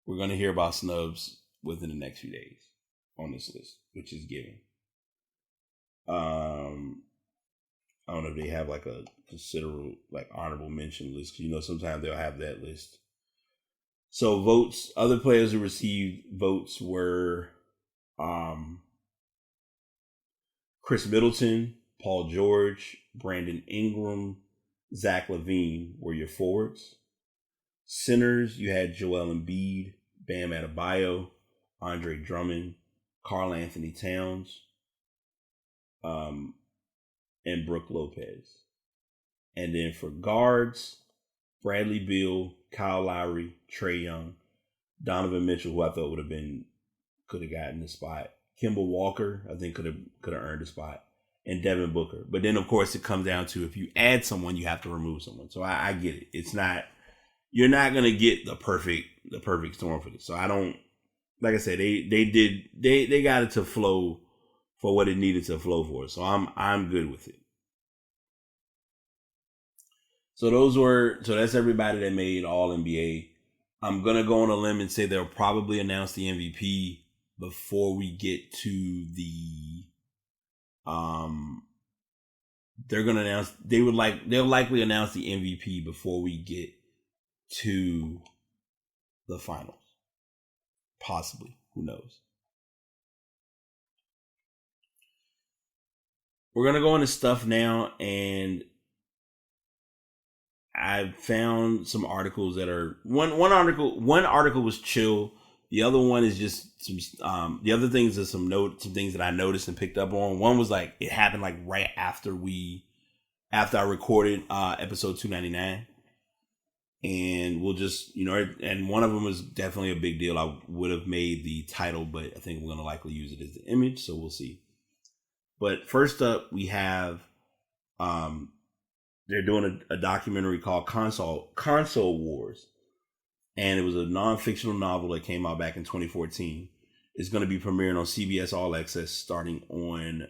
We're going to hear about snubs within the next few days on this list, which is given. I don't know if they have like a considerable, like honorable mention list, because sometimes they'll have that list. So votes, other players who received votes were Chris Middleton, Paul George, Brandon Ingram, Zach LaVine were your forwards. Centers, you had Joel Embiid, Bam Adebayo, Andre Drummond, Karl Anthony Towns, and Brook Lopez. And then for guards, Bradley Beal, Kyle Lowry, Trae Young, Donovan Mitchell, who I thought could have gotten the spot. Kemba Walker, I think could have earned a spot, and Devin Booker. But then, of course, it comes down to if you add someone, you have to remove someone. So I get it. You're not going to get the perfect storm for this. So I don't like I said, they got it to flow for what it needed to flow for. So I'm good with it. So that's everybody that made All NBA. I'm gonna go on a limb and say they'll probably announce the MVP before we get to the they'll likely announce the MVP before we get to the finals. Possibly. Who knows? We're going to go into stuff now, and I found some articles that are one article was chill. The other one is just some the other things are some things that I noticed and picked up on. One was like it happened like right after I recorded episode 299. And we'll just, and one of them was definitely a big deal. I would have made the title, but I think we're going to likely use it as the image, so we'll see. But first up, we have, they're doing a documentary called Console Wars. And it was a non-fictional novel that came out back in 2014. It's going to be premiering on CBS All Access starting on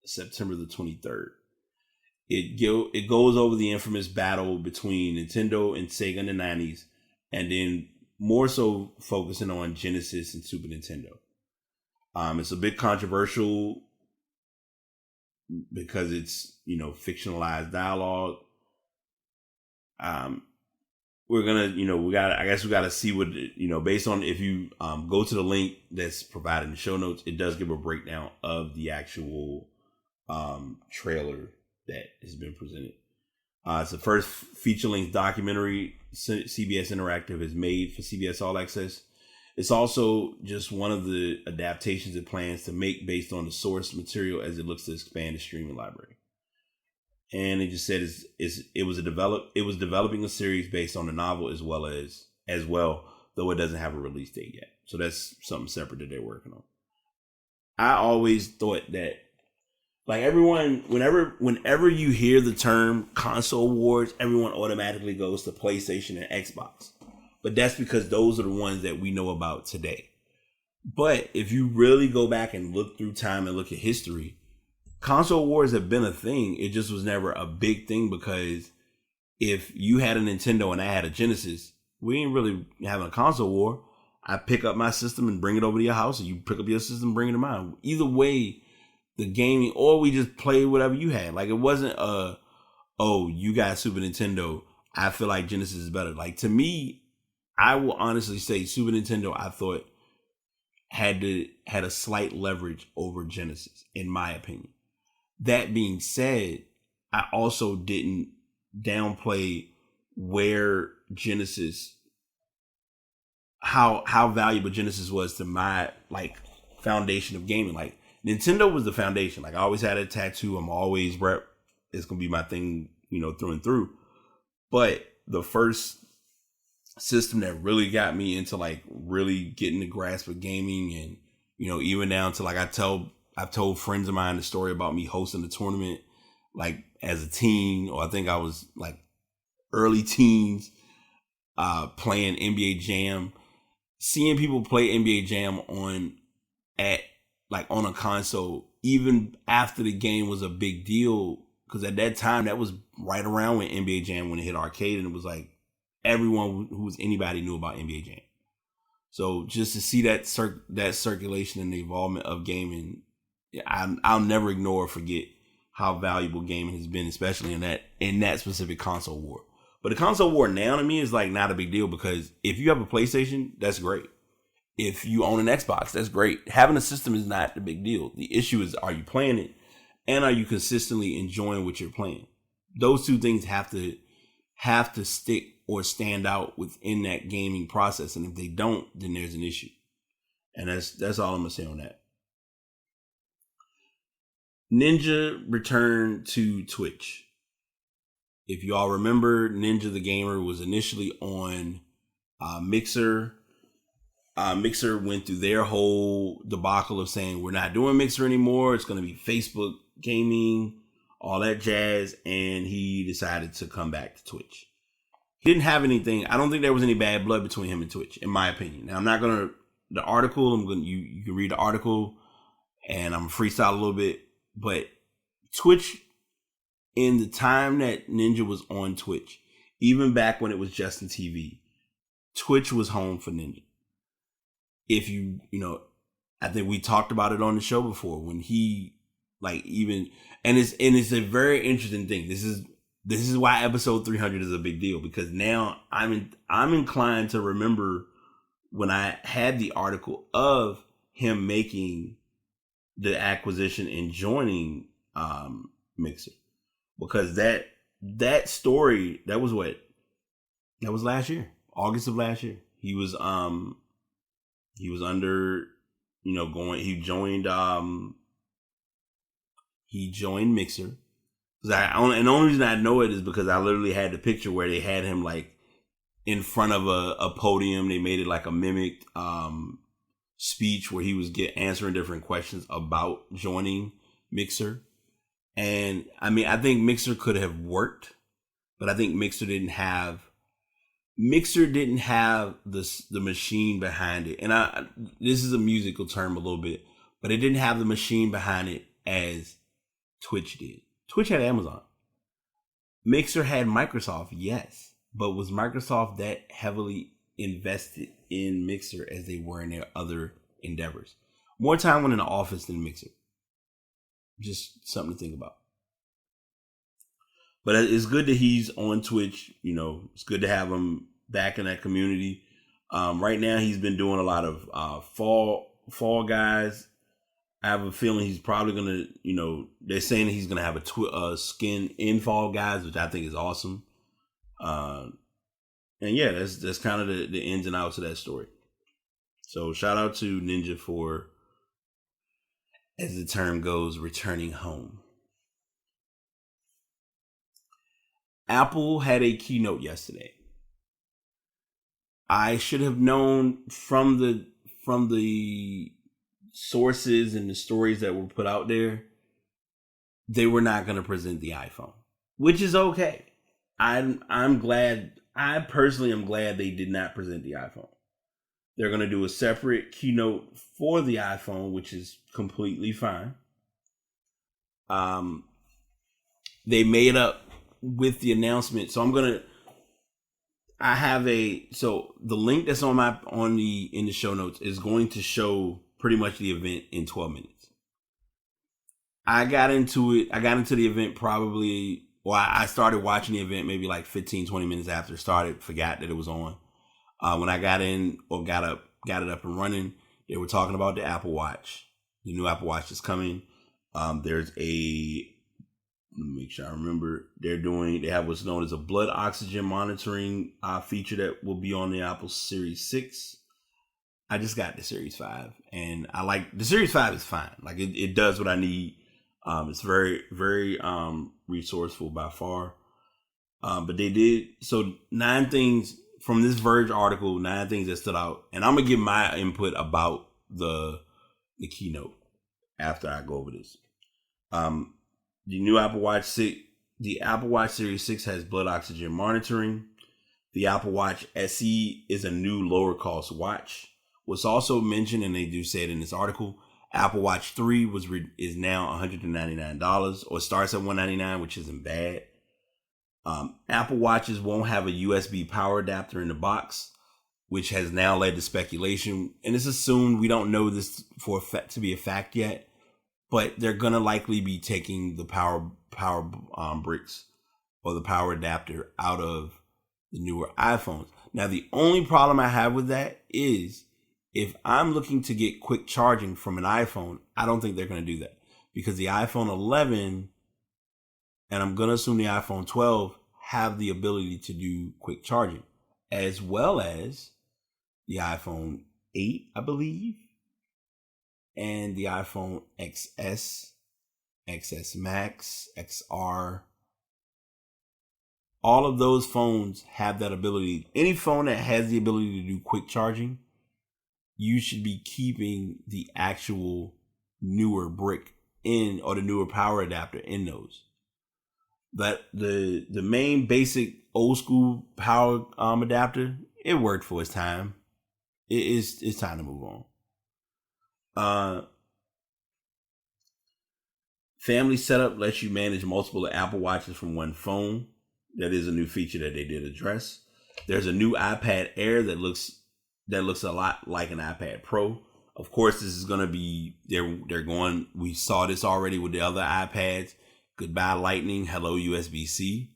September the 23rd. It goes over the infamous battle between Nintendo and Sega in the 90s, and then more so focusing on Genesis and Super Nintendo. It's a bit controversial because it's, fictionalized dialogue. We're gonna, I guess we gotta see what, based on, if you go to the link that's provided in the show notes, it does give a breakdown of the actual trailer that has been presented. It's the first feature-length documentary CBS Interactive has made for CBS All Access. It's also just one of the adaptations it plans to make based on the source material as it looks to expand the streaming library. And it just said it was developing a series based on the novel as well, though it doesn't have a release date yet. So that's something separate that they're working on. I always thought that, like, everyone, whenever you hear the term console wars, everyone automatically goes to PlayStation and Xbox. But that's because those are the ones that we know about today. But if you really go back and look through time and look at history, console wars have been a thing. It just was never a big thing because if you had a Nintendo and I had a Genesis, we ain't really having a console war. I pick up my system and bring it over to your house, and you pick up your system and bring it to mine. Either way, the gaming, or we just play whatever you had. Like, it wasn't you got Super Nintendo, I feel like Genesis is better. Like, to me, I will honestly say Super Nintendo, I thought, had a slight leverage over Genesis, in my opinion. That being said, I also didn't downplay where Genesis, how valuable Genesis was to my, like, foundation of gaming. Like, Nintendo was the foundation. Like, I always had a tattoo. I'm always rep. It's going to be my thing, through and through. But the first system that really got me into, like, really getting the grasp of gaming, and, even down to, like, I've told friends of mine the story about me hosting the tournament, like, as a teen, or I think I was, like, early teens, playing NBA Jam. Seeing people play NBA Jam on a console, even after the game was a big deal, because at that time, that was right around when NBA Jam, when it hit arcade, and it was like everyone who was anybody knew about NBA Jam. So just to see that circulation and the involvement of gaming, I'll never ignore or forget how valuable gaming has been, especially in that specific console war. But the console war now, to me, is like not a big deal, because if you have a PlayStation, that's great. If you own an Xbox, that's great. Having a system is not the big deal. The issue is, are you playing it, and are you consistently enjoying what you're playing? Those two things have to stick or stand out within that gaming process. And if they don't, then there's an issue. And that's all I'm gonna say on that. Ninja returned to Twitch. If you all remember, Ninja the Gamer was initially on Mixer. Mixer went through their whole debacle of saying, we're not doing Mixer anymore. It's going to be Facebook gaming, all that jazz. And he decided to come back to Twitch. He didn't have anything. I don't think there was any bad blood between him and Twitch, in my opinion. Now, I'm not going to the article. You can read the article, and I'm freestyle a little bit. But Twitch, in the time that Ninja was on Twitch, even back when it was Justin TV, Twitch was home for Ninja. If you know, I think we talked about it on the show before when he and it's a very interesting thing. This is why episode 300 is a big deal, because now I'm inclined to remember when I had the article of him making the acquisition and joining Mixer, because that story, that was last year, August of last year. He was under, he joined Mixer. And the only reason I know it is because I literally had the picture where they had him like in front of a podium. They made it like a mimicked speech where he was answering different questions about joining Mixer. And I mean, I think Mixer could have worked, but I think Mixer didn't have the machine behind it. And this is a musical term a little bit, but it didn't have the machine behind it as Twitch did. Twitch had Amazon. Mixer had Microsoft, yes. But was Microsoft that heavily invested in Mixer as they were in their other endeavors? More time went in the office than Mixer. Just something to think about. But it's good that he's on Twitch. It's good to have him back in that community. Right now, he's been doing a lot of Fall Guys. I have a feeling he's probably going to, they're saying he's going to have a skin in Fall Guys, which I think is awesome. And yeah, that's kind of the ins and outs of that story. So shout out to Ninja for, as the term goes, returning home. Apple had a keynote yesterday. I should have known from the sources and the stories that were put out there, they were not going to present the iPhone, which is okay. I'm glad. I personally am glad they did not present the iPhone. They're going to do a separate keynote for the iPhone, which is completely fine. They made up with the announcement. So the link that's in the show notes is going to show pretty much the event in 12 minutes. I got into the event I started watching the event maybe like 15, 20 minutes after it started, forgot that it was on. When I got in or got it up and running, they were talking about the Apple Watch. The new Apple Watch is coming. There's let me make sure I remember. They have what's known as a blood oxygen monitoring feature that will be on the Apple Series 6. I just got the Series 5, and I like the Series 5 is fine. Like it does what I need. It's very, very resourceful by far. But they did 9 things from this Verge article, 9 things that stood out, and I'm gonna give my input about the keynote after I go over this. The new Apple Watch 6, the Apple Watch Series 6 has blood oxygen monitoring. The Apple Watch SE is a new lower cost watch. What's also mentioned, and they do say it in this article, Apple Watch 3 is now $199, or starts at $199, which isn't bad. Apple Watches won't have a USB power adapter in the box, which has now led to speculation. And it's assumed, we don't know this to be a fact yet, but they're gonna likely be taking the power bricks or the power adapter out of the newer iPhones. Now, the only problem I have with that is, if I'm looking to get quick charging from an iPhone, I don't think they're going to do that, because the iPhone 11 and I'm going to assume the iPhone 12 have the ability to do quick charging, as well as the iPhone 8, I believe, and the iPhone XS, XS Max, XR. All of those phones have that ability. Any phone that has the ability to do quick charging, you should be keeping the actual newer brick in, or the newer power adapter in those. That the main basic old school power adapter, it worked for its time. it's time to move on. Family Setup lets you manage multiple Apple Watches from one phone. That is a new feature that they did address. There's a new iPad Air that looks a lot like an iPad Pro. Of course, this is going to be, they're going, we saw this already with the other iPads. Goodbye Lightning, hello USB-C.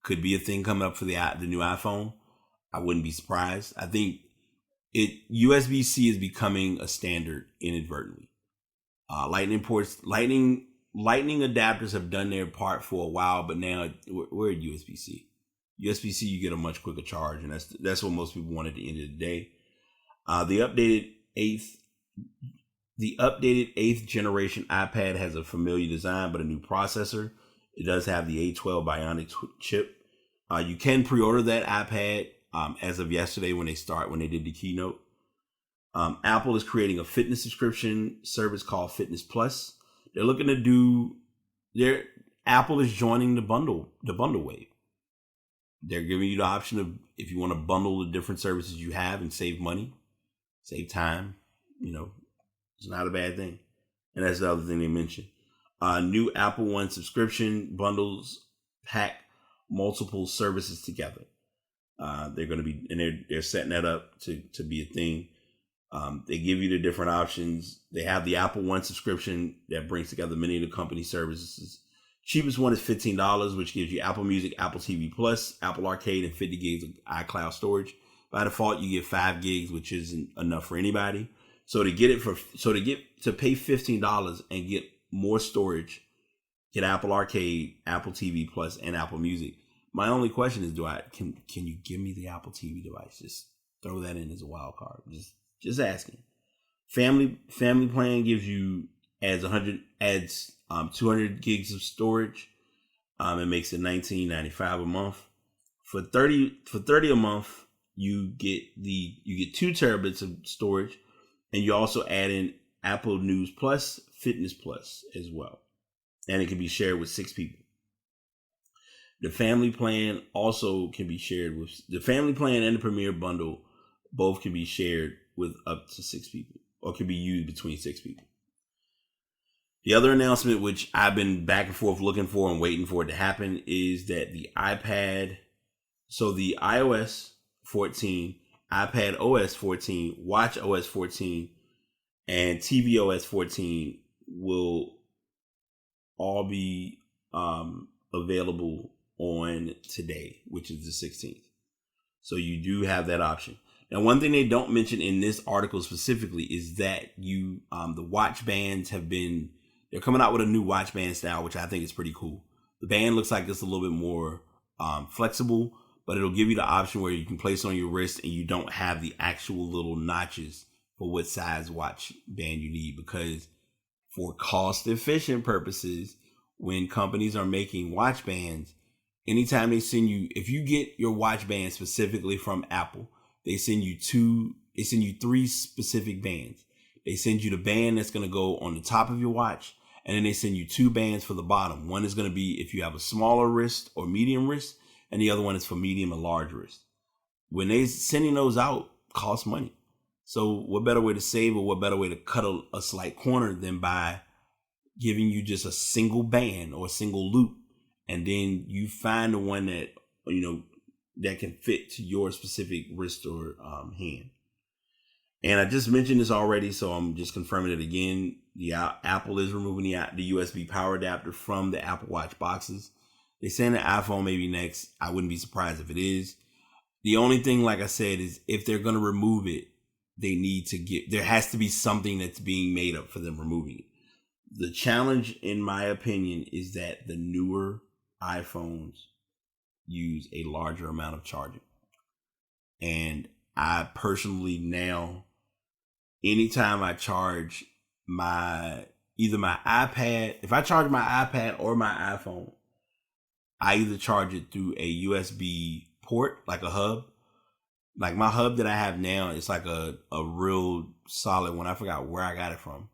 Could be a thing coming up for the new iPhone. I wouldn't be surprised. I think USB-C is becoming a standard inadvertently. Lightning adapters have done their part for a while, but now we're at USB-C. USB-C, you get a much quicker charge, and that's what most people want at the end of the day. The updated 8th generation iPad has a familiar design, but a new processor. It does have the A12 Bionic chip. You can pre-order that iPad as of yesterday when they did the keynote. Apple is creating a fitness subscription service called Fitness Plus. They're looking to do Apple is joining the bundle wave. They're giving you the option of, if you want to bundle the different services you have and save money, save time, it's not a bad thing. And that's the other thing they mentioned. New Apple One subscription bundles pack multiple services together. They're going to be, and they're setting that up to be a thing. They give you the different options. They have the Apple One subscription that brings together many of the company services. Cheapest one is $15, which gives you Apple Music, Apple TV Plus, Apple Arcade, and 50 gigs of iCloud storage. By default, you get 5 gigs, which isn't enough for anybody. So to pay $15 and get more storage, get Apple Arcade, Apple TV Plus, and Apple Music. My only question is, can you give me the Apple TV device? Just throw that in as a wild card. Just asking. Family plan adds 200 gigs of storage. It makes it $19.95 a month. For $30 a month, you get 2 terabits of storage, and you also add in Apple News Plus, Fitness Plus as well, and it can be shared with 6 people. The family plan also can be shared with the family plan and the Premier bundle. Both can be shared with up to 6 people, or can be used between 6 people. The other announcement, which I've been back and forth looking for and waiting for it to happen, is that the iPad, so the iOS 14, iPad OS 14, Watch OS 14, and TV OS 14 will all be available on today, which is the 16th. So you do have that option. Now, one thing they don't mention in this article specifically is that the watch bands they're coming out with a new watch band style, which I think is pretty cool. The band looks like it's a little bit more flexible, but it'll give you the option where you can place it on your wrist and you don't have the actual little notches for what size watch band you need, because for cost efficient purposes, when companies are making watch bands, anytime they send you, if you get your watch band specifically from Apple, they send you 3 specific bands. They send you the band that's going to go on the top of your watch, and then they send you 2 bands for the bottom. One is going to be if you have a smaller wrist or medium wrist, and the other one is for medium and large wrist. When they sending those out, costs money. So what better way to save, or what better way to cut a slight corner than by giving you just a single band or a single loop, and then you find the one that, that can fit to your specific wrist or hand. And I just mentioned this already, so I'm just confirming it again. Apple is removing the USB power adapter from the Apple Watch boxes. They're saying the iPhone may be next. I wouldn't be surprised if it is. The only thing, like I said, is if they're going to remove it, there has to be something that's being made up for them removing it. The challenge, in my opinion, is that the newer iPhones use a larger amount of charging. And I personally now, anytime I charge either my iPad, if I charge my iPad or my iPhone, I either charge it through a USB port, like a hub. Like my hub that I have now is like a real solid one. I forgot where I got it from.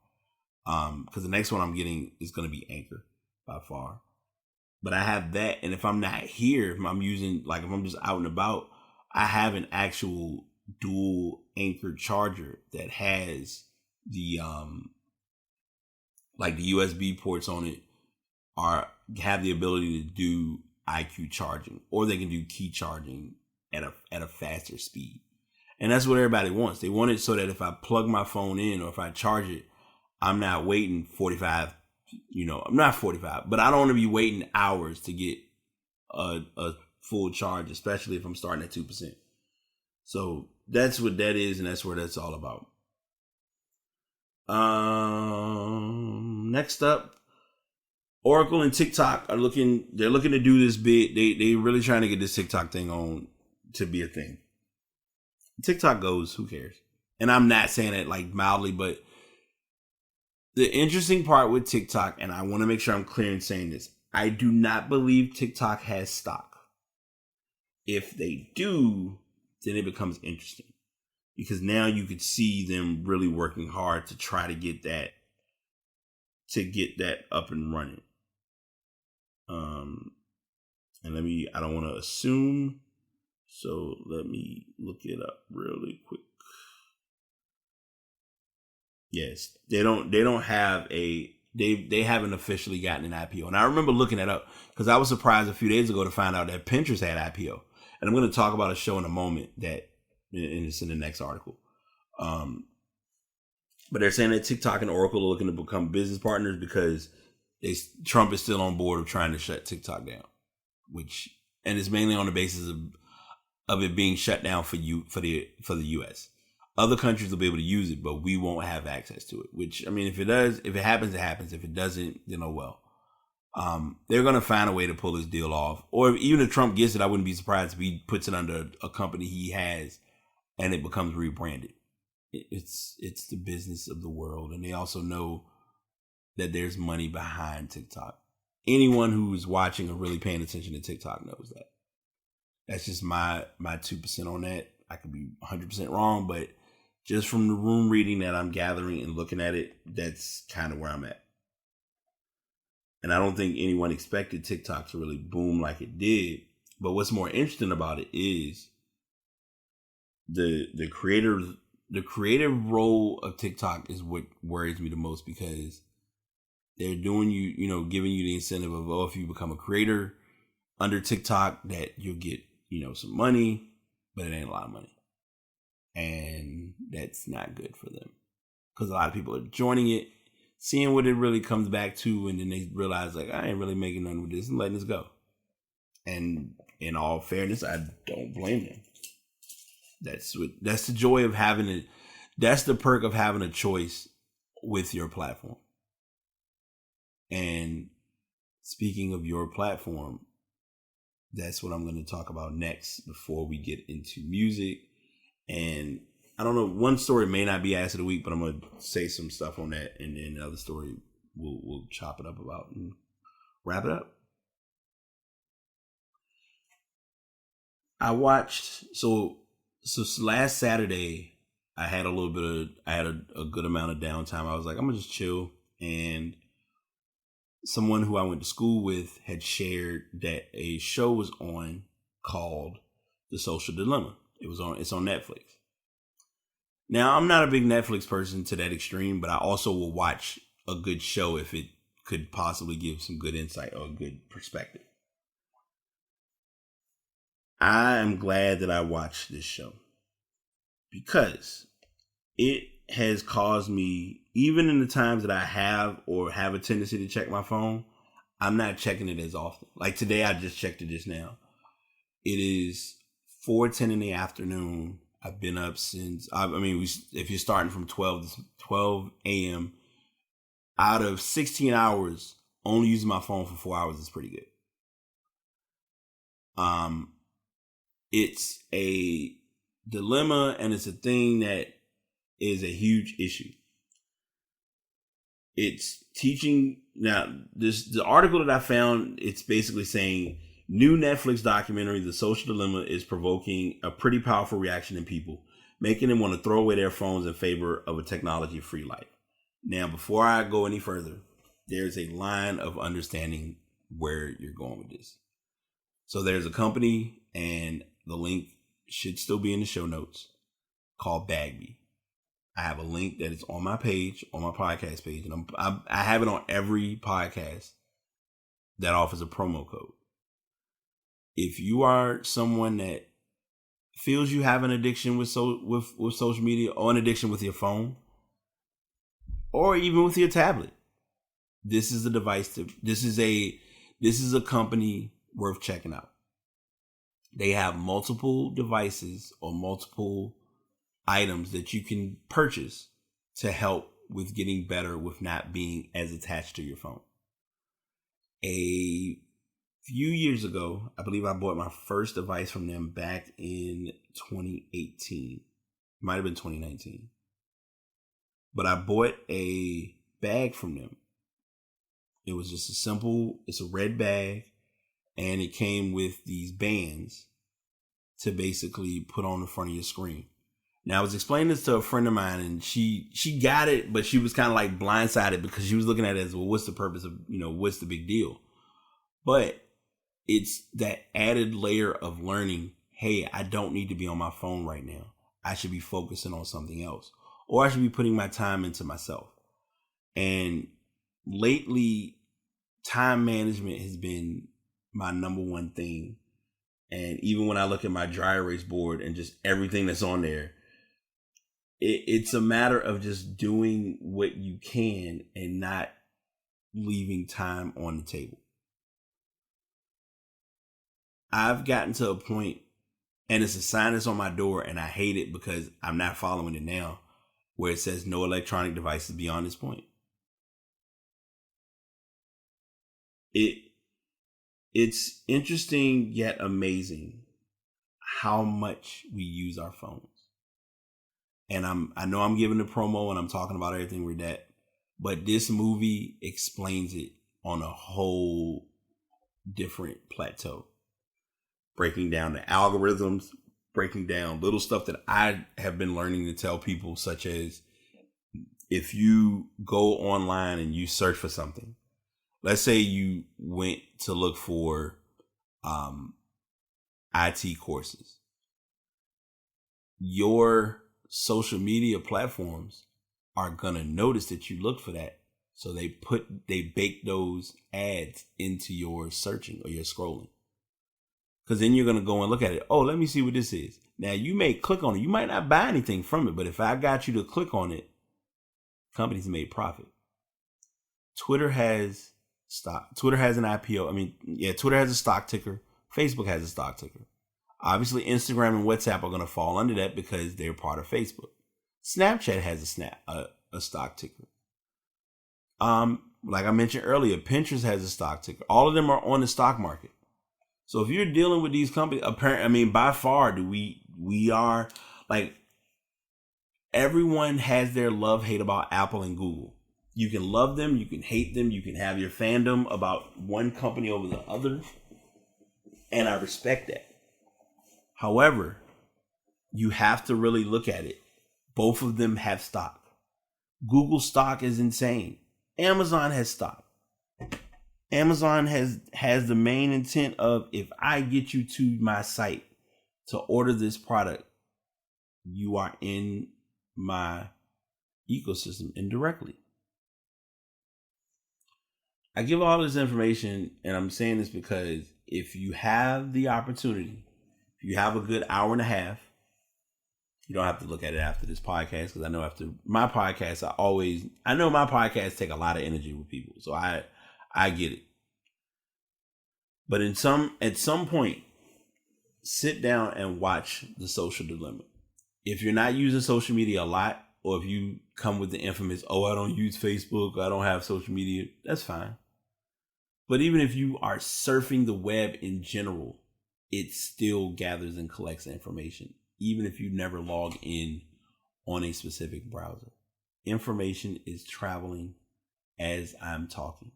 Because the next one I'm getting is going to be Anchor by far. But I have that, and if I'm not here, if I'm just out and about, I have an actual dual anchor charger that has the like the USB ports on it have the ability to do IQ charging, or they can do key charging at a faster speed. And that's what everybody wants. They want it so that if I plug my phone in or if I charge it, I'm not waiting 45, I'm not 45, but I don't want to be waiting hours to get a full charge, especially if I'm starting at 2%. So that's what that is, and that's what that's all about. Next up, Oracle and TikTok they're looking to do this big. They really trying to get this TikTok thing on to be a thing. TikTok goes, who cares? And I'm not saying it like mildly, but the interesting part with TikTok, and I want to make sure I'm clear in saying this, I do not believe TikTok has stock. If they do, then it becomes interesting, because now you could see them really working hard to try to get that up and running. And I don't want to assume, so let me look it up really quick. Yes, they haven't officially gotten an IPO. And I remember looking that up because I was surprised a few days ago to find out that Pinterest had IPO. And I'm going to talk about a show in a moment and it's in the next article. But they're saying that TikTok and Oracle are looking to become business partners because Trump is still on board of trying to shut TikTok down, and it's mainly on the basis of it being shut down for the US. Other countries will be able to use it, but we won't have access to it. Which, I mean, if it happens, it happens. If it doesn't, then oh well. They're going to find a way to pull this deal off. Or even if Trump gets it, I wouldn't be surprised if he puts it under a company he has and it becomes rebranded. It's the business of the world. And they also know that there's money behind TikTok. Anyone who's watching or really paying attention to TikTok knows that. That's just my 2% on that. I could be 100% wrong, but just from the room reading that I'm gathering and looking at it, that's kind of where I'm at. And I don't think anyone expected TikTok to really boom like it did. But what's more interesting about it is the creative role of TikTok is what worries me the most, because they're doing giving you the incentive of, if you become a creator under TikTok, that you'll get, some money, but it ain't a lot of money. And that's not good for them, because a lot of people are joining it, seeing what it really comes back to, and then they realize, like, I ain't really making nothing with this, and letting this go. And in all fairness, I don't blame them. That's the joy of having it. That's the perk of having a choice with your platform. And speaking of your platform, that's what I'm going to talk about next before we get into music. And I don't know, one story may not be ass of the week, but I'm going to say some stuff on that, and then the other story we'll chop it up about and wrap it up. I watched, so last Saturday, I had a good amount of downtime. I was like, I'm going to just chill. And someone who I went to school with had shared that a show was on called The Social Dilemma. It's on Netflix. Now, I'm not a big Netflix person to that extreme, but I also will watch a good show if it could possibly give some good insight or a good perspective. I am glad that I watched this show, because it has caused me, even in the times that I have a tendency to check my phone, I'm not checking it as often. Like today, I just checked it just now. It is 4:10 in the afternoon. I've been up since, if you're starting from 12 a.m., out of 16 hours, only using my phone for 4 hours is pretty good. It's a dilemma, and it's a thing that is a huge issue. It's teaching, now the article that I found, it's basically saying, new Netflix documentary, The Social Dilemma, is provoking a pretty powerful reaction in people, making them want to throw away their phones in favor of a technology-free life. Now, before I go any further, there's a line of understanding where you're going with this. So there's a company, and the link should still be in the show notes. called Bagby. I have a link that is on my page, on my podcast page, and I have it on every podcast that offers a promo code. If you are someone that feels you have an addiction with social media, or an addiction with your phone, or even with your tablet, this is a device this is a company worth checking out. They have multiple devices or multiple items that you can purchase to help with getting better with not being as attached to your phone. A few years ago, I believe I bought my first device from them back in 2018. Might have been 2019. But I bought a bag from them. It was just it's a red bag, and it came with these bands to basically put on the front of your screen. Now, I was explaining this to a friend of mine, and she got it, but she was kind of like blindsided because she was looking at it as, well, what's the purpose of, what's the big deal? But it's that added layer of learning, hey, I don't need to be on my phone right now. I should be focusing on something else, or I should be putting my time into myself. And lately, time management has been my number one thing. And even when I look at my dry erase board and just everything that's on there, it's a matter of just doing what you can and not leaving time on the table. I've gotten to a point, and it's a sign that's on my door, and I hate it because I'm not following it now, where it says no electronic devices beyond this point. It's interesting yet amazing how much we use our phones. And I know I'm giving the promo and I'm talking about everything with that, but this movie explains it on a whole different plateau. Breaking down the algorithms, breaking down little stuff that I have been learning to tell people, such as if you go online and you search for something, let's say you went to look for IT courses, your social media platforms are going to notice that you looked for that. So they bake those ads into your searching or your scrolling. Because then you're going to go and look at it. Oh, let me see what this is. Now, you may click on it. You might not buy anything from it, but if I got you to click on it, companies made profit. Twitter has stock. Twitter has an IPO. Twitter has a stock ticker. Facebook has a stock ticker. Obviously, Instagram and WhatsApp are going to fall under that because they're part of Facebook. Snapchat has a stock ticker. Like I mentioned earlier, Pinterest has a stock ticker. All of them are on the stock market. So if you're dealing with these companies, by far, we are like, everyone has their love-hate about Apple and Google. You can love them, you can hate them, you can have your fandom about one company over the other, and I respect that. However, you have to really look at it. Both of them have stock. Google stock is insane. Amazon has stock. Amazon has the main intent of, if I get you to my site to order this product, you are in my ecosystem indirectly. I give all this information, and I'm saying this because if you have the opportunity, if you have a good hour and a half, you don't have to look at it after this podcast, because I know after my podcast, I know my podcasts take a lot of energy with people, so I get it. But at some point, sit down and watch The Social Dilemma. If you're not using social media a lot, or if you come with the infamous, I don't use Facebook, I don't have social media, that's fine. But even if you are surfing the web in general, it still gathers and collects information, even if you never log in on a specific browser. Information is traveling as I'm talking.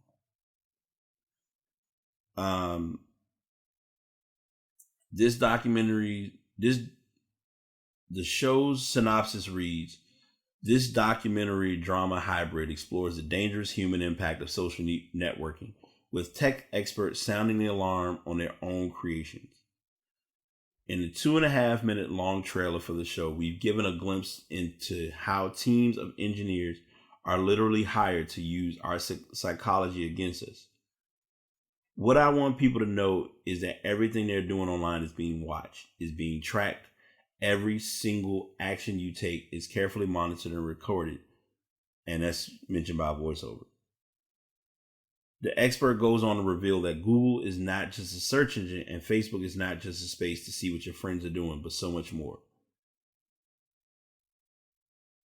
This documentary, the show's synopsis reads, this documentary drama hybrid explores the dangerous human impact of social networking, with tech experts sounding the alarm on their own creations. In the 2.5 minute long trailer for the show, we've given a glimpse into how teams of engineers are literally hired to use our psychology against us. What I want people to know is that everything they're doing online is being watched, is being tracked. Every single action you take is carefully monitored and recorded, and that's mentioned by a voiceover. The expert goes on to reveal that Google is not just a search engine and Facebook is not just a space to see what your friends are doing, but so much more.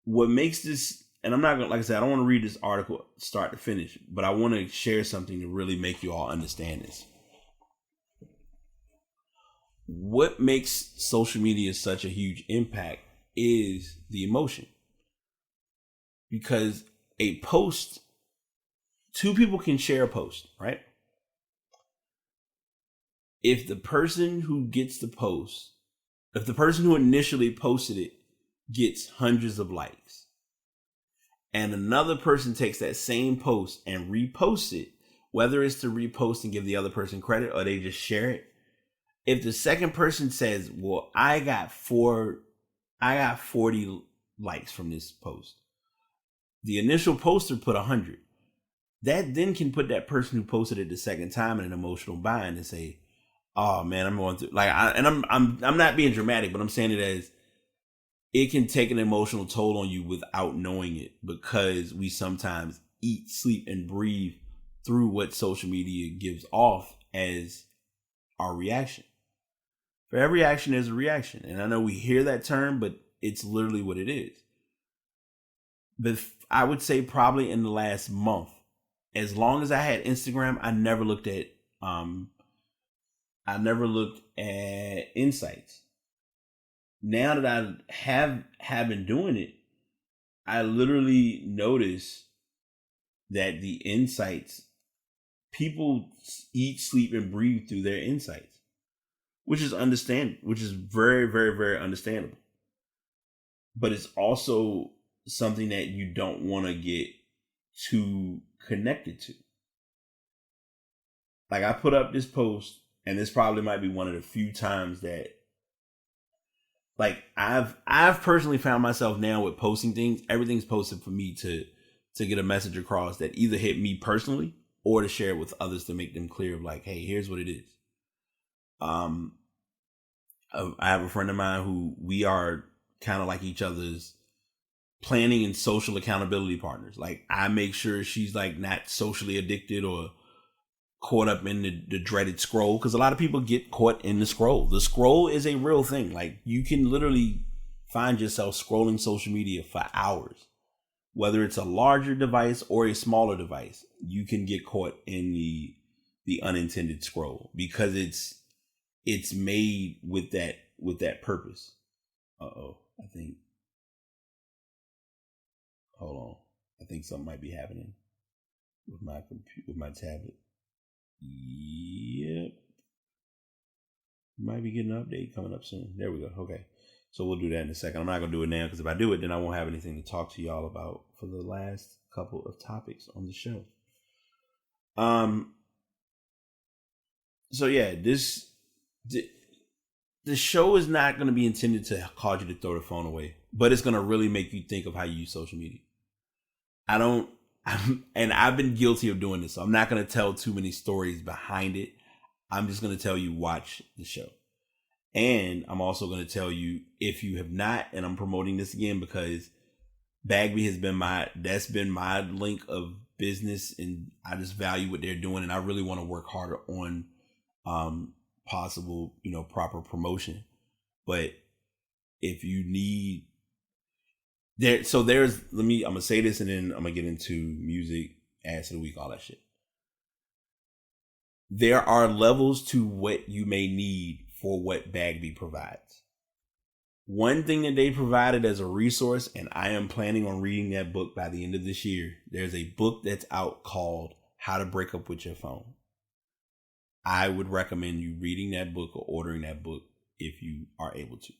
What makes this, and I'm not going to, like I said, I don't want to read this article start to finish, but I want to share something to really make you all understand this. What makes social media such a huge impact is the emotion. Because a post, two people can share a post, right? If the person who gets the post, if the person who initially posted it gets hundreds of likes, and another person takes that same post and reposts it, whether it's to repost and give the other person credit or they just share it, if the second person says, well, I got 40 likes from this post, the initial poster put 100. That then can put that person who posted it the second time in an emotional bind and say, "Oh man, I'm going through I'm not being dramatic, but I'm saying it as it can take an emotional toll on you without knowing it, because we sometimes eat, sleep, and breathe through what social media gives off as our reaction. For every action, there's a reaction, and I know we hear that term, but it's literally what it is. But I would say probably in the last month, as long as I had Instagram, I never looked at insights. Now that I have been doing it, I literally notice that the insights, people eat, sleep, and breathe through their insights, which is very, very, very understandable. But it's also something that you don't want to get too connected to. Like, I put up this post, and this probably might be one of the few times that, like, I've personally found myself now with posting things. Everything's posted for me to get a message across that either hit me personally or to share it with others to make them clear of like, hey, here's what it is. I have a friend of mine who we are kind of like each other's planning and social accountability partners. Like, I make sure she's like not socially addicted or caught up in the dreaded scroll, because a lot of people get caught in the scroll. The scroll is a real thing. Like, you can literally find yourself scrolling social media for hours, whether it's a larger device or a smaller device. You can get caught in the unintended scroll because it's made with that purpose. I think, hold on, I think something might be happening with my tablet. Yep. Might be getting an update coming up soon. There we go. Okay. So we'll do that in a second. I'm not going to do it now, because if I do it, then I won't have anything to talk to y'all about for the last couple of topics on the show. So yeah, the show is not going to be intended to cause you to throw the phone away, but it's going to really make you think of how you use social media. And I've been guilty of doing this, so I'm not going to tell too many stories behind it. I'm just going to tell you, watch the show. And I'm also going to tell you, if you have not, and I'm promoting this again because Bagby has been my link of business, and I just value what they're doing, and I really want to work harder on possible, proper promotion. But if you need I'm gonna say this and then I'm gonna get into music, ads of the week, all that shit. There are levels to what you may need for what Bagby provides. One thing that they provided as a resource, and I am planning on reading that book by the end of this year. There's a book that's out called How to Break Up With Your Phone. I would recommend you reading that book or ordering that book if you are able to.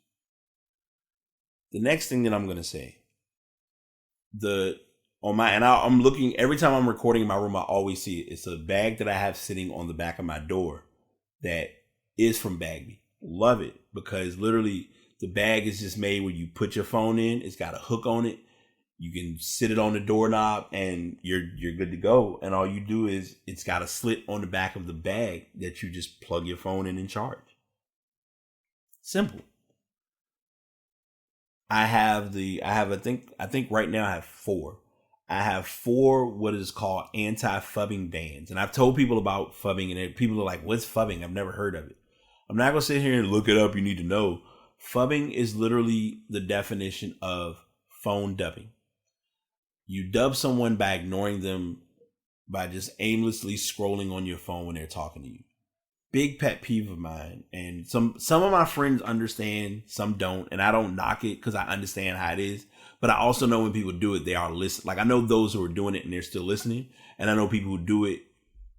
The next thing that I'm going to say, I'm looking, every time I'm recording in my room, I always see it. It's a bag that I have sitting on the back of my door that is from Bagby. Love it, because literally the bag is just made where you put your phone in. It's got a hook on it. You can sit it on the doorknob and you're good to go. And all you do is it's got a slit on the back of the bag that you just plug your phone in and charge. Simple. I think right now I have 4. I have 4 what is called anti-phubbing bands. And I've told people about phubbing, and people are like, what's phubbing? I've never heard of it. I'm not going to sit here and look it up. You need to know. Phubbing is literally the definition of phone dubbing. You dub someone by ignoring them, by just aimlessly scrolling on your phone when they're talking to you. Big pet peeve of mine. And some of my friends understand, some don't. And I don't knock it because I understand how it is. But I also know when people do it, they are listening. Like, I know those who are doing it and they're still listening. And I know people who do it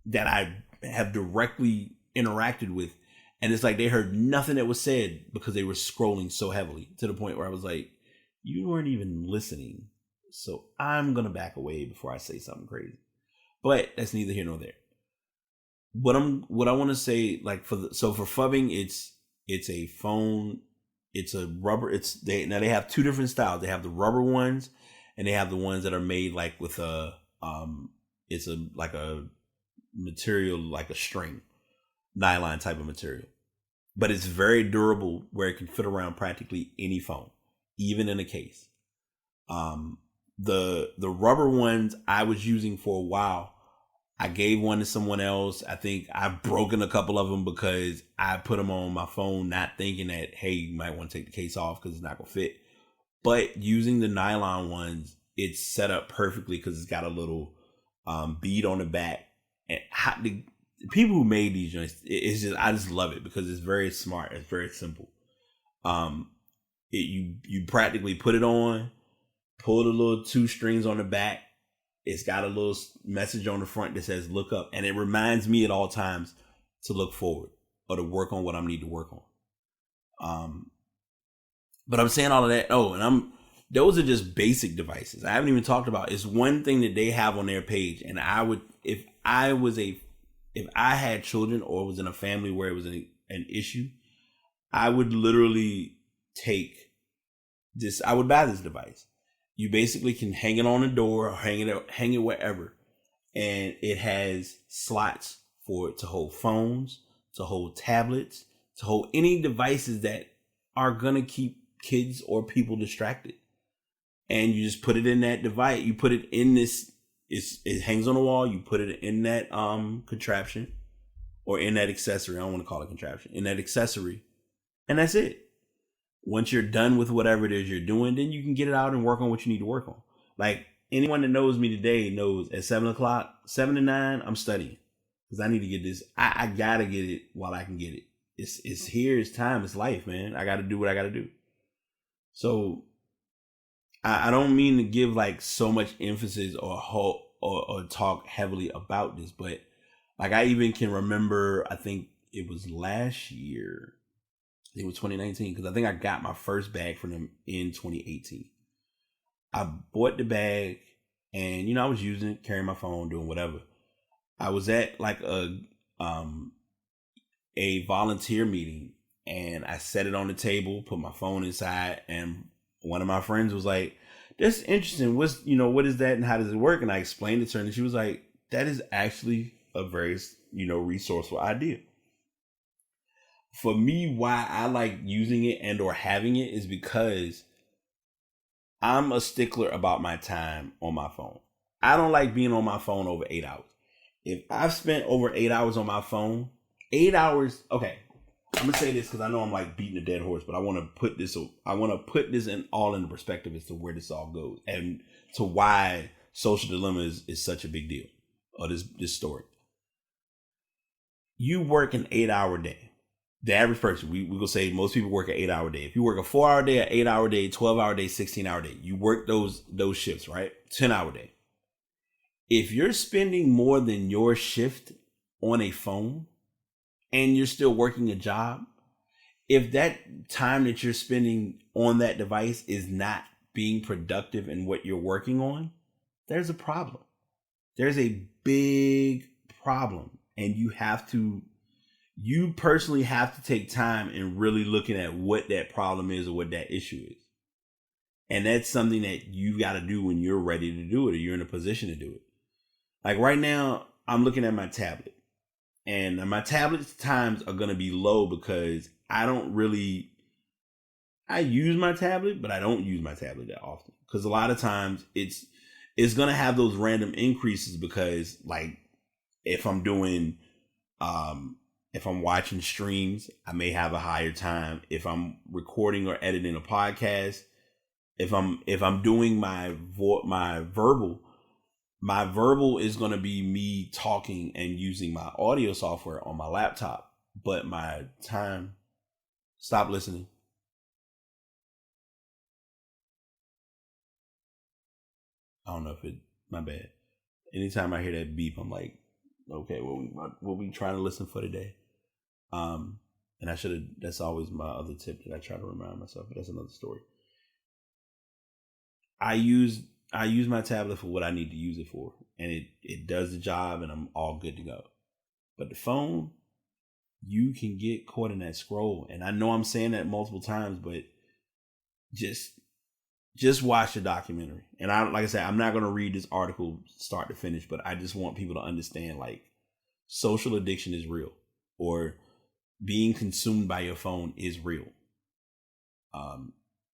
that I have directly interacted with. And it's like they heard nothing that was said because they were scrolling so heavily, to the point where I was like, you weren't even listening. So I'm going to back away before I say something crazy. But that's neither here nor there. What I want to say, like, for phubbing, it's a phone, it's a rubber, now they have 2 different styles. They have the rubber ones, and they have the ones that are made like with it's like a material, like a string, nylon type of material. But it's very durable, where it can fit around practically any phone, even in a case. The rubber ones I was using for a while. I gave one to someone else. I think I've broken a couple of them because I put them on my phone, not thinking that, hey, you might want to take the case off because it's not going to fit. But using the nylon ones, it's set up perfectly because it's got a little bead on the back. And the people who made these joints, I just love it because it's very smart. It's very simple. You practically put it on, pull the little 2 strings on the back. It's got a little message on the front that says look up. And it reminds me at all times to look forward or to work on what I need to work on. But I'm saying all of that. Oh, and those are just basic devices. I haven't even talked about. It's one thing that they have on their page. And I would, if I had children or was in a family where it was an issue, I would literally I would buy this device. You basically can hang it on the door or hang it wherever. And it has slots for it to hold phones, to hold tablets, to hold any devices that are going to keep kids or people distracted. And you just put it in that device. You put it in this, it hangs on the wall. You put it in that contraption or in that accessory. I don't want to call it contraption. In that accessory. And that's it. Once you're done with whatever it is you're doing, then you can get it out and work on what you need to work on. Like, anyone that knows me today knows at 7 to 9, I'm studying because I need to get this. I gotta get it while I can get it. It's here. It's time. It's life, man. I got to do what I got to do. So I don't mean to give like so much emphasis or talk heavily about this, but like I even can remember, I think it was last year. It was 2019 because I think I got my first bag from them in 2018. I bought the bag and, I was using it, carrying my phone, doing whatever. I was at like a volunteer meeting and I set it on the table, put my phone inside, and one of my friends was like, that's interesting. What is that and how does it work? And I explained it to her and she was like, that is actually a very, resourceful idea. For me, why I like using it and or having it is because I'm a stickler about my time on my phone. I don't like being on my phone over 8 hours. If I've spent over 8 hours on my phone, 8 hours, okay, I'm going to say this because I know I'm like beating a dead horse, but I want to put this in all in perspective as to where this all goes and to why Social Dilemma is such a big deal, or this story. You work an 8-hour day. The average person, we gonna say most people work an 8-hour day. If you work a 4-hour day, an 8-hour day, 12-hour day, 16-hour day, you work those shifts, right? 10-hour day. If you're spending more than your shift on a phone and you're still working a job, if that time that you're spending on that device is not being productive in what you're working on, there's a problem. There's a big problem, and you have to you personally have to take time and really looking at what that problem is or what that issue is. And that's something that you got to do when you're ready to do it or you're in a position to do it. Like right now, I'm looking at my tablet. And my tablet's times are going to be low because I use my tablet, but I don't use my tablet that often. Because a lot of times it's going to have those random increases because like if I'm doing, if I'm watching streams, I may have a higher time. If I'm recording or editing a podcast, if I'm doing my verbal is going to be me talking and using my audio software on my laptop, but my time, stop listening. I don't know if my bad. Anytime I hear that beep, I'm like, okay, what we trying to listen for today? And that's always my other tip that I try to remind myself, but that's another story. I use my tablet for what I need to use it for, and it does the job, and I'm all good to go. But the phone, you can get caught in that scroll, and I know I'm saying that multiple times, but just watch the documentary. And like I said, I'm not going to read this article start to finish, but I just want people to understand like social addiction is real, or being consumed by your phone is real.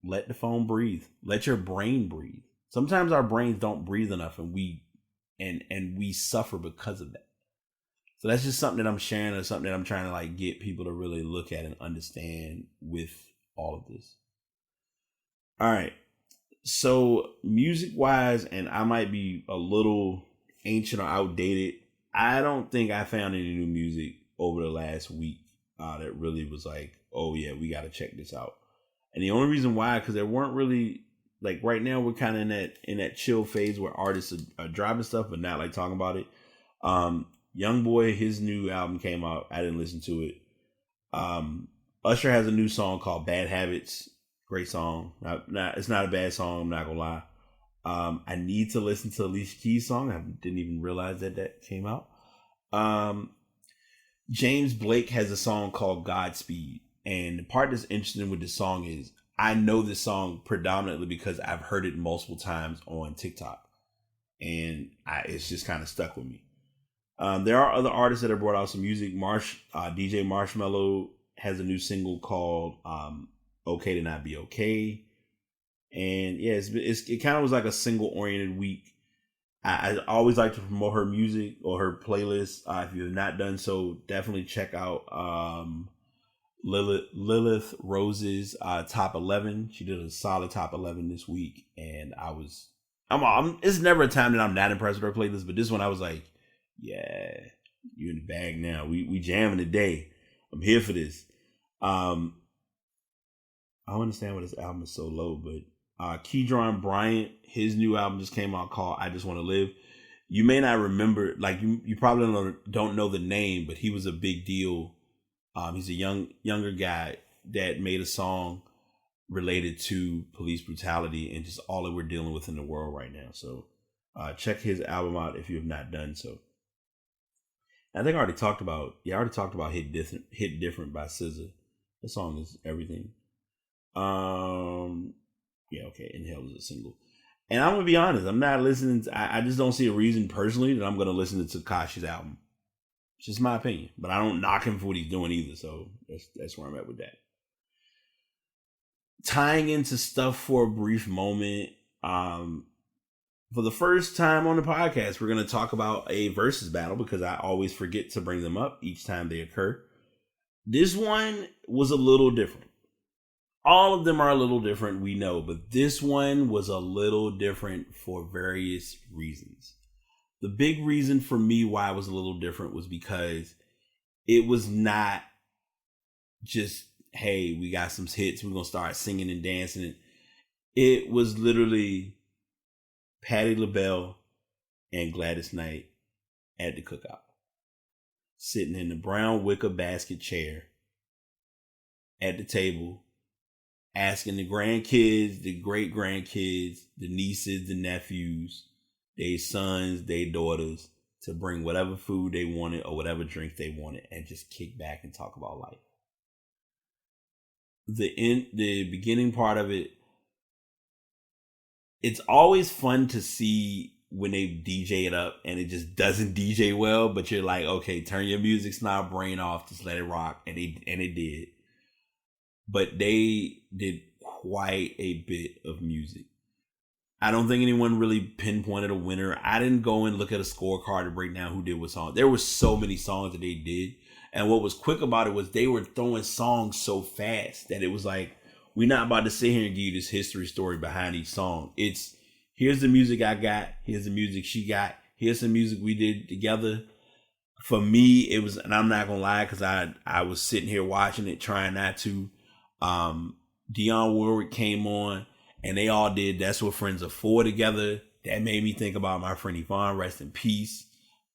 Let the phone breathe. Let your brain breathe. Sometimes our brains don't breathe enough, and we suffer because of that. So that's just something that I'm sharing, or something that I'm trying to like get people to really look at and understand with all of this. All right. So music wise, and I might be a little ancient or outdated, I don't think I found any new music over the last week that really was like, oh yeah, we got to check this out. And the only reason why, because there weren't really, like right now we're kind of in that chill phase where artists are dropping stuff but not like talking about it. Youngboy, his new album came out. I didn't listen to it. Usher has a new song called Bad Habits. Great song. It's not a bad song, I'm not gonna lie. I need to listen to Alicia Keys' song. I didn't even realize that came out. James Blake has a song called Godspeed. And the part that's interesting with this song is I know this song predominantly because I've heard it multiple times on TikTok. And it's just kind of stuck with me. There are other artists that have brought out some music. DJ Marshmello has a new single called Okay to Not Be Okay. And yeah, it kind of was like a single oriented week. I always like to promote her music or her playlist. If you have not done so, definitely check out Lilith Rose's top 11. She did a solid top 11 this week, and it's never a time that I'm not impressed with her playlist, but this one I was like, yeah, you in the bag now. We jamming today. I'm here for this. I don't understand why this album is so low, but Keydron Bryant, his new album just came out called I Just Want to Live. You may not remember, like you probably don't know the name, but he was a big deal. He's a younger guy that made a song related to police brutality and just all that we're dealing with in the world right now. So check his album out if you have not done so. I think I already talked about Hit Different by SZA. The song is everything. Yeah, okay, Inhale is a single. And I'm gonna be honest, I'm not listening I just don't see a reason personally that I'm gonna listen to Tekashi's album. It's just my opinion. But I don't knock him for what he's doing either, so that's where I'm at with that. Tying into stuff for a brief moment, for the first time on the podcast, we're going to talk about a versus battle because I always forget to bring them up each time they occur. This one was a little different. All of them are a little different, we know, but this one was a little different for various reasons. The big reason for me why it was a little different was because it was not just, hey, we got some hits, we're going to start singing and dancing. It was literally Patti LaBelle and Gladys Knight at the cookout, sitting in the brown wicker basket chair at the table, asking the grandkids, the great grandkids, the nieces, the nephews, their sons, their daughters, to bring whatever food they wanted or whatever drink they wanted and just kick back and talk about life. The beginning part of it, it's always fun to see when they DJ it up and it just doesn't DJ well, but you're like, okay, turn your music snob brain off, just let it rock, and it did. But they did quite a bit of music. I don't think anyone really pinpointed a winner. I didn't go and look at a scorecard to break down who did what song. There were so many songs that they did. And what was quick about it was they were throwing songs so fast that it was like, we're not about to sit here and give you this history story behind each song. It's, here's the music I got. Here's the music she got. Here's some music we did together. For me, it was, and I'm not going to lie, because I was sitting here watching it, trying not to. Dionne Warwick came on. And they all did That's What Friends Are For together. That made me think about my friend Yvonne, rest in peace.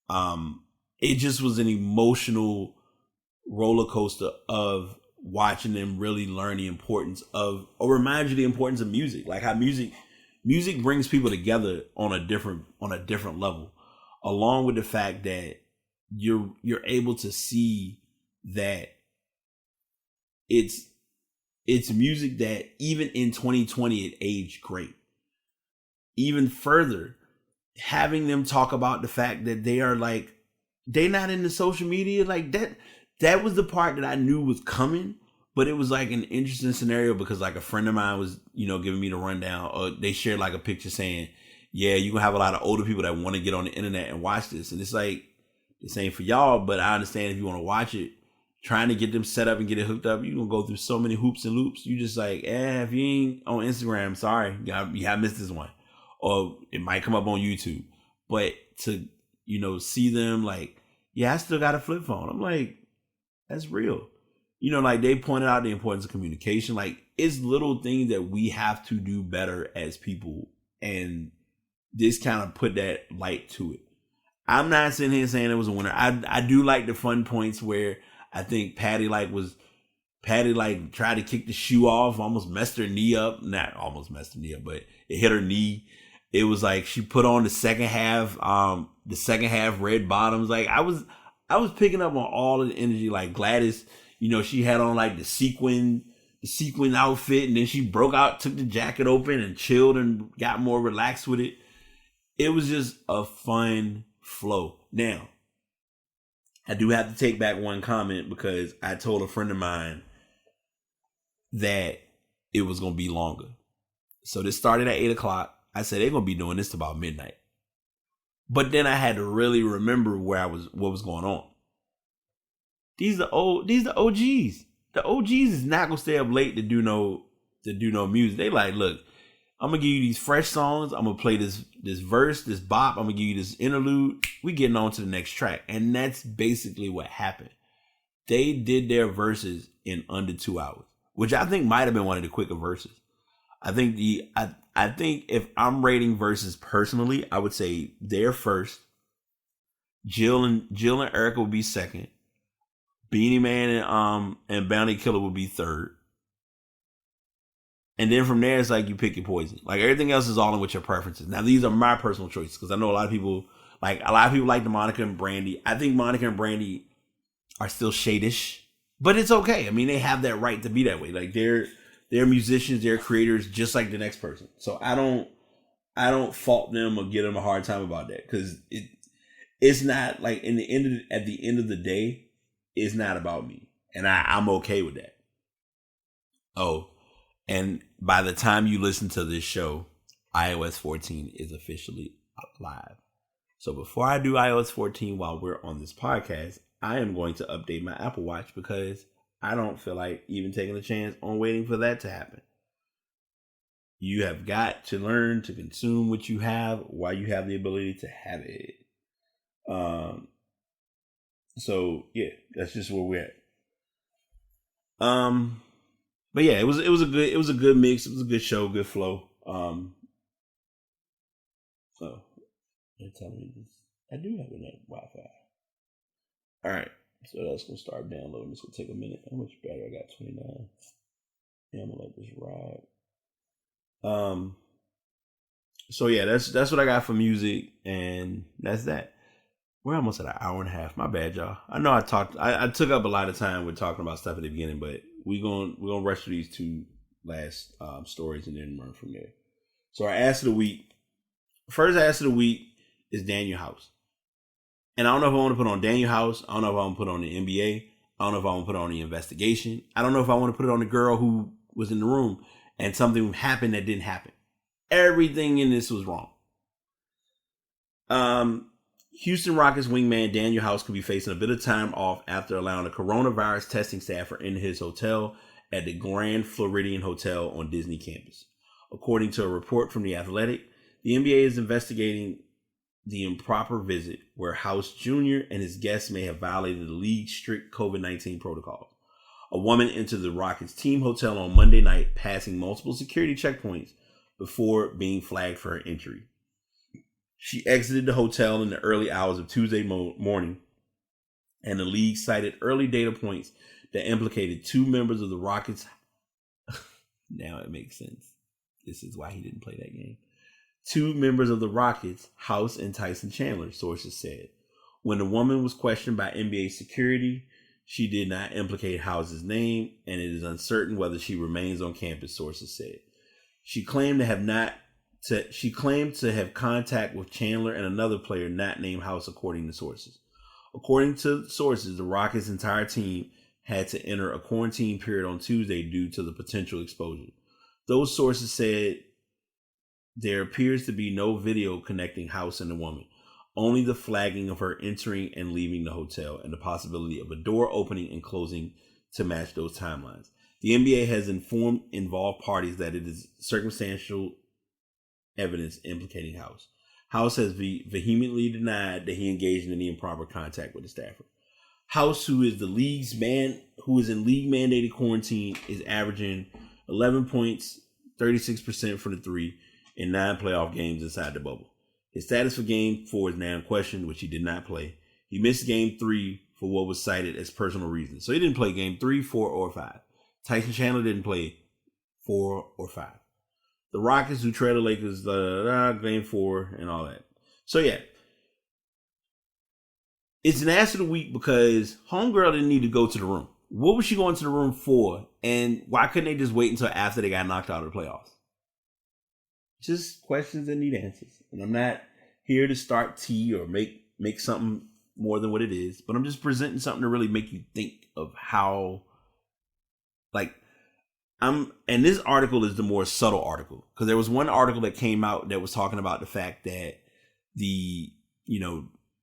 It just was an emotional roller coaster of watching them really learn the importance of, or remind you the importance of music. Like how music brings people together on a different level. Along with the fact that you're able to see that it's music that even in 2020, it aged great. Even further, having them talk about the fact that they are like, they're not into social media like that. That was the part that I knew was coming, but it was like an interesting scenario because like a friend of mine was, giving me the rundown, or they shared like a picture saying, yeah, you're gonna have a lot of older people that want to get on the internet and watch this. And it's like, this ain't for y'all, but I understand if you want to watch it. Trying to get them set up and get it hooked up, you're going to go through so many hoops and loops. You just like, if you ain't on Instagram, sorry, you have missed this one. Or it might come up on YouTube. But to, see them like, yeah, I still got a flip phone. I'm like, that's real. Like they pointed out the importance of communication. Like it's little things that we have to do better as people. And this kind of put that light to it. I'm not sitting here saying it was a winner. I do like the fun points where I think Patty tried to kick the shoe off, almost messed her knee up. Not almost messed her knee up, but it hit her knee. It was like she put on the second half red bottoms. Like I was picking up on all of the energy. Like Gladys, she had on like the sequin outfit, and then she broke out, took the jacket open, and chilled and got more relaxed with it. It was just a fun flow. Now, I do have to take back one comment because I told a friend of mine that it was going to be longer. So this started at 8 o'clock. I said, they're going to be doing this to about midnight. But then I had to really remember what was going on. These are the OGs. The OGs is not going to stay up late to do no music. They like, look, I'm going to give you these fresh songs. I'm going to play this verse, this bop. I'm going to give you this interlude. We getting on to the next track. And that's basically what happened. They did their verses in under 2 hours, which I think might have been one of the quicker verses. I think if I'm rating verses personally, I would say they're first. Jill and Erica would be second. Beanie Man and Bounty Killer would be third. And then from there, it's like you pick your poison. Like everything else is all in with your preferences. Now, these are my personal choices because I know a lot of people like the Monica and Brandy. I think Monica and Brandy are still shadish, but it's okay. I mean, they have that right to be that way. Like they're musicians, they're creators, just like the next person. So I don't fault them or give them a hard time about that because it's not like at the end of the day, it's not about me, and I'm okay with that. Oh. And by the time you listen to this show, iOS 14 is officially live. So before I do iOS 14 while we're on this podcast, I am going to update my Apple Watch because I don't feel like even taking a chance on waiting for that to happen. You have got to learn to consume what you have while you have the ability to have it. So yeah, that's just where we're at. But yeah, it was a good mix. It was a good show, good flow. So they're telling me this. I do have enough Wi-Fi. All right, so that's gonna start downloading. This will take a minute. How much battery? I got 29. Yeah, I'm gonna let this ride. So yeah, that's what I got for music, and that's that. We're almost at an hour and a half. My bad, y'all. I know I took up a lot of time with talking about stuff at the beginning, but we're gonna rush through these two last stories and then run from there. So our ass of the week. First ass of the week is Daniel House. And I don't know if I want to put on Daniel House. I don't know if I want to put on the NBA. I don't know if I want to put on the investigation. I don't know if I want to put it on the girl who was in the room and something happened that didn't happen. Everything in this was wrong. Houston Rockets wingman Daniel House could be facing a bit of time off after allowing a coronavirus testing staffer into his hotel at the Grand Floridian Hotel on Disney campus. According to a report from The Athletic, the NBA is investigating the improper visit where House Jr. and his guests may have violated the league's strict COVID-19 protocols. A woman entered the Rockets team hotel on Monday night, passing multiple security checkpoints before being flagged for her entry. She exited the hotel in the early hours of Tuesday morning, and the league cited early data points that implicated two members of the Rockets. Now it makes sense. This is why he didn't play that game. Two members of the Rockets, House and Tyson Chandler, sources said. When the woman was questioned by NBA security, she did not implicate House's name, and it is uncertain whether she remains on campus, sources said. She claimed to have contact with Chandler and another player not named House, according to sources. According to sources, the Rockets' entire team had to enter a quarantine period on Tuesday due to the potential exposure. Those sources said there appears to be no video connecting House and the woman, only the flagging of her entering and leaving the hotel and the possibility of a door opening and closing to match those timelines. The NBA has informed involved parties that it is circumstantial evidence implicating House. House has vehemently denied that he engaged in any improper contact with the staffer. House, who is in league mandated quarantine, is averaging 11 points, 36% from the three in 9 playoff games inside the bubble. His status for Game 4 is now in question, which he did not play. He missed Game 3 for what was cited as personal reasons. So he didn't play Game 3, 4, or 5. Tyson Chandler didn't play 4 or 5. The Rockets, who trail the Lakers, Game 4, and all that. So yeah, it's an ass of the week because homegirl didn't need to go to the room. What was she going to the room for? And why couldn't they just wait until after they got knocked out of the playoffs? Just questions that need answers. And I'm not here to start tea or make something more than what it is, but I'm just presenting something to really make you think of how, and this article is the more subtle article, because there was one article that came out that was talking about the fact that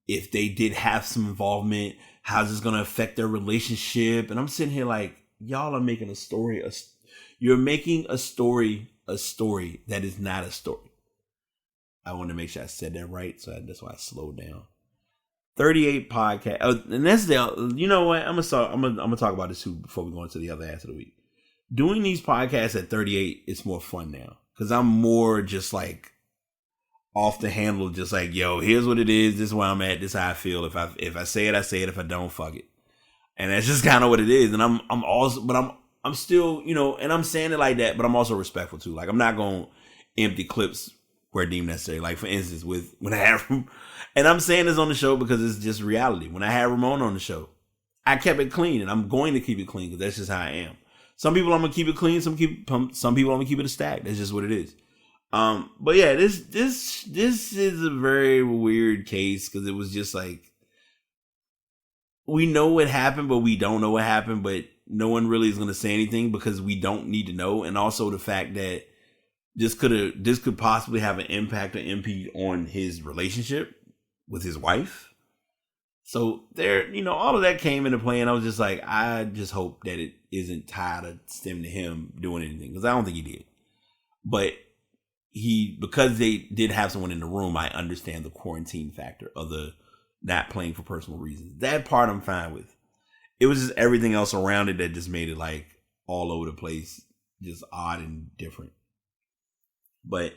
if they did have some involvement, how's this going to affect their relationship? And I'm sitting here like, y'all are making a story. You're making a story that is not a story. I want to make sure I said that right, so that's why I slowed down. 38 podcast, and that's you know what? I'm gonna talk about this too before we go into the other ass of the week. Doing these podcasts at 38 is more fun now because I'm more just like off the handle, just like, yo, here's what it is. This is where I'm at. This is how I feel. If I say it, I say it. If I don't, fuck it. And that's just kind of what it is. And I'm still, and I'm saying it like that, but I'm also respectful too. Like, I'm not going to empty clips where deemed necessary. Like, for instance, when I have, and I'm saying this on the show because it's just reality. When I had Ramon on the show, I kept it clean, and I'm going to keep it clean because that's just how I am. Some people I'm gonna keep it clean. Some people I'm gonna keep it a stack. That's just what it is. But yeah, this is a very weird case because it was just like, we know what happened, but we don't know what happened. But no one really is gonna say anything because we don't need to know. And also the fact that this could possibly have an impact or impede on his relationship with his wife. So there, all of that came into play, and I was just like, I just hope that it isn't tied or stem to him doing anything, because I don't think he did. But because they did have someone in the room, I understand the quarantine factor of the not playing for personal reasons. That part I'm fine with. It was just everything else around it that just made it like all over the place, just odd and different. But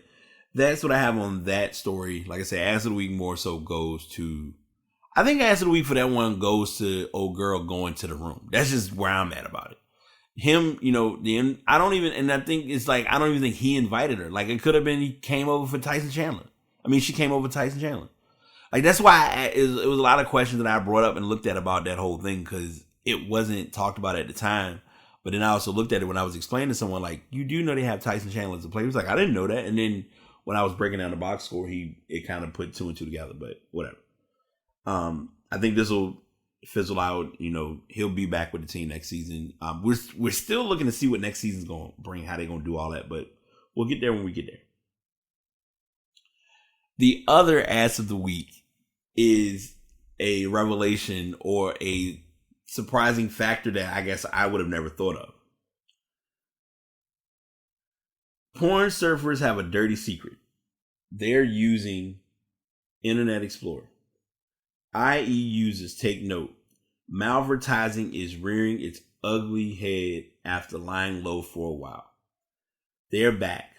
that's what I have on that story. Like I said, Ass of the Week more so goes to, I think Ass of the Week for that one goes to old girl going to the room. That's just where I'm at about it. Him, I don't even think he invited her. Like, it could have been he came over for Tyson Chandler. I mean, she came over for Tyson Chandler. Like, that's why it was a lot of questions that I brought up and looked at about that whole thing, because it wasn't talked about at the time. But then I also looked at it when I was explaining to someone, like, you do know they have Tyson Chandler as a player. He was like, I didn't know that. And then when I was breaking down the box score, it kind of put 2 and 2 together, but whatever. I think this will fizzle out. You know, he'll be back with the team next season. We're still looking to see what next season's going to bring, how they're going to do all that, but we'll get there when we get there. The other ass of the week is a revelation or a surprising factor that I guess I would have never thought of. Porn surfers have a dirty secret. They're using Internet Explorer. IE users take note. Malvertising is rearing its ugly head after lying low for a while. They're back.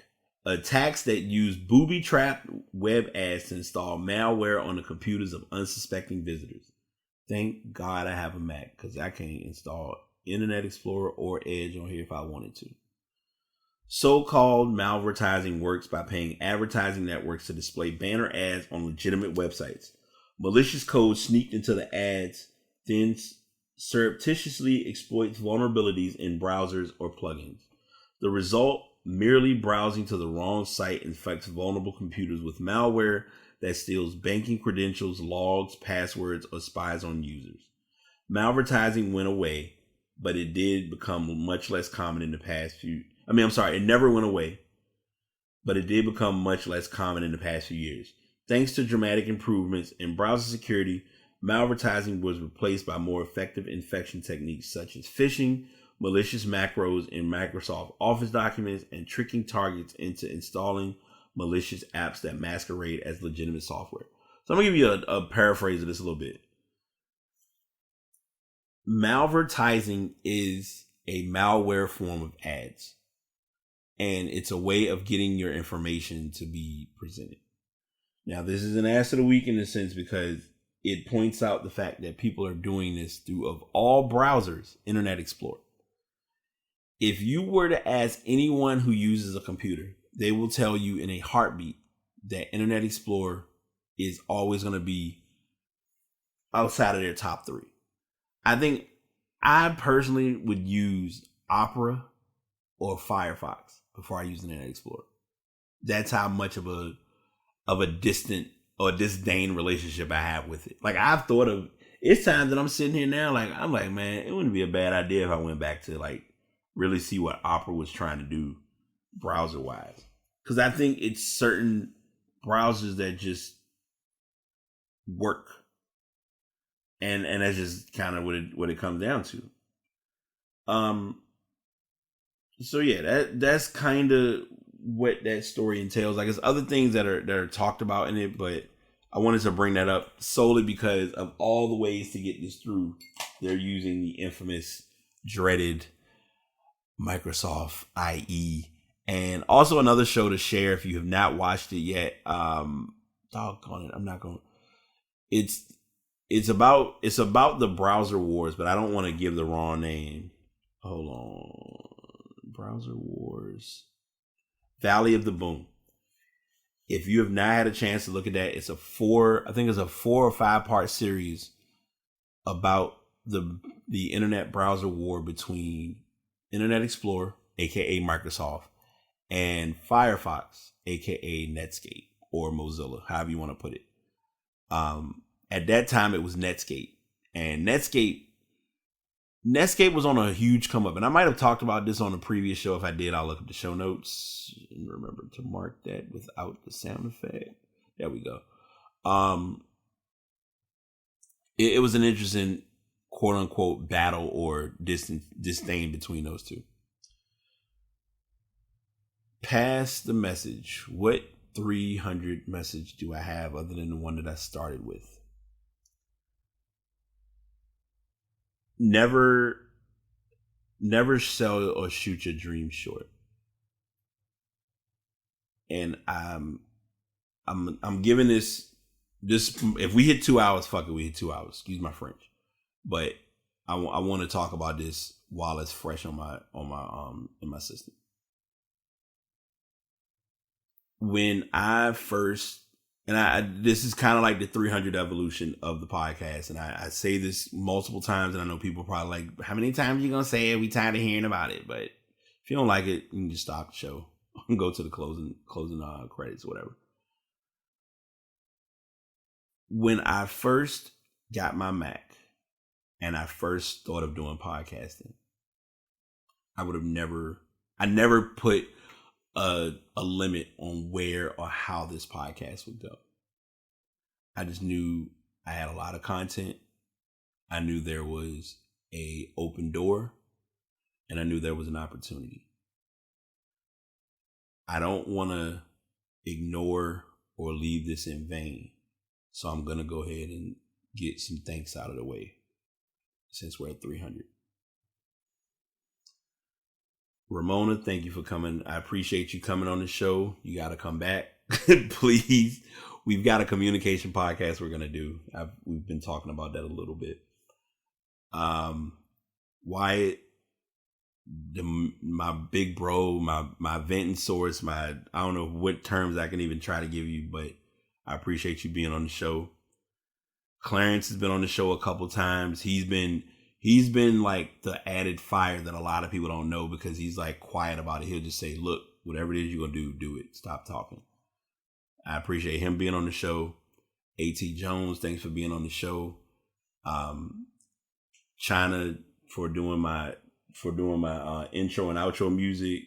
Attacks that use booby-trapped web ads to install malware on the computers of unsuspecting visitors. Thank God I have a Mac, because I can't install Internet Explorer or Edge on here if I wanted to. So-called malvertising works by paying advertising networks to display banner ads on legitimate websites. Malicious code sneaked into the ads, then surreptitiously exploits vulnerabilities in browsers or plugins. The result, merely browsing to the wrong site, infects vulnerable computers with malware that steals banking credentials, logs, passwords, or spies on users. Malvertising went away, but it did become much less common in the past few... it never went away, but it did become much less common in the past few years. Thanks to dramatic improvements in browser security, malvertising was replaced by more effective infection techniques such as phishing, malicious macros in Microsoft Office documents, and tricking targets into installing malicious apps that masquerade as legitimate software. So I'm going to give you a paraphrase of this a little bit. Malvertising is a malware form of ads, and it's a way of getting your information to be presented. Now, this is an ass of the week in a sense because it points out the fact that people are doing this through, of all browsers, Internet Explorer. If you were to ask anyone who uses a computer, they will tell you in a heartbeat that Internet Explorer is always going to be outside of their top 3. I think I personally would use Opera or Firefox before I use Internet Explorer. That's how much of a distant or disdain relationship I have with it. Like, I've thought of, it's times that I'm sitting here now, like, I'm like, man, it wouldn't be a bad idea if I went back to, like, really see what Opera was trying to do browser wise. Because I think it's certain browsers that just work. And that's just kind of what it comes down to. So yeah, that's kind of what that story entails. Like, there's other things that are talked about in it, but I wanted to bring that up solely because of all the ways to get this through. They're using the infamous, dreaded Microsoft IE. And also another show to share if you have not watched it yet. Doggone it, I'm not going. It's about the browser wars, but I don't want to give the wrong name. Hold on. Browser wars. Valley of the Boom. If you have not had a chance to look at that, it's a 4 or 5 part series about the internet browser war between Internet Explorer, aka Microsoft, and Firefox, aka Netscape or Mozilla, however you want to put it. At that time, it was Netscape, and Netscape was on a huge come up. And I might have talked about this on a previous show. If I did, I'll look at the show notes and remember to mark that without the sound effect. There we go. It was an interesting quote unquote battle or disdain between those two. Pass the message. What 300 message do I have other than the one that I started with? Never sell or shoot your dreams short. And I'm giving this if we hit 2 hours, fuck it, we hit 2 hours. Excuse my French, but I want to talk about this while it's fresh on my in my system. When I first and this is kind of like the 300 evolution of the podcast. And I say this multiple times, and I know people are probably like, how many times are you going to say it? We tired of hearing about it. But if you don't like it, you can just stop the show and go to the closing credits or whatever. When I first got my Mac and I first thought of doing podcasting, I never put a limit on where or how this podcast would go. I just knew I had a lot of content. I knew there was a open door, and I knew there was an opportunity. I don't want to ignore or leave this in vain. So I'm going to go ahead and get some thanks out of the way since we're at 300. Ramona, thank you for coming. I appreciate you coming on the show. You got to come back, please. We've got a communication podcast we're going to do. We've been talking about that a little bit. Wyatt, my big bro, my venting source, I don't know what terms I can even try to give you, but I appreciate you being on the show. Clarence has been on the show a couple times. He's been like the added fire that a lot of people don't know, because he's like quiet about it. He'll just say, look, whatever it is you're going to do it. Stop talking. I appreciate him being on the show. A.T. Jones, thanks for being on the show. China for doing my intro and outro music.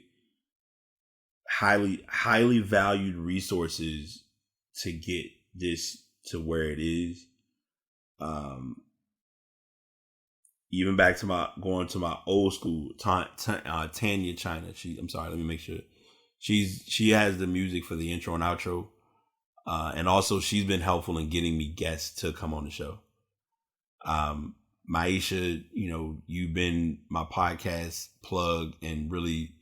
Highly valued resources to get this to where it is. Even back to going to my old school, Tanya China. I'm sorry, let me make sure. She has the music for the intro and outro. And also she's been helpful in getting me guests to come on the show. Maisha, you've been my podcast plug and really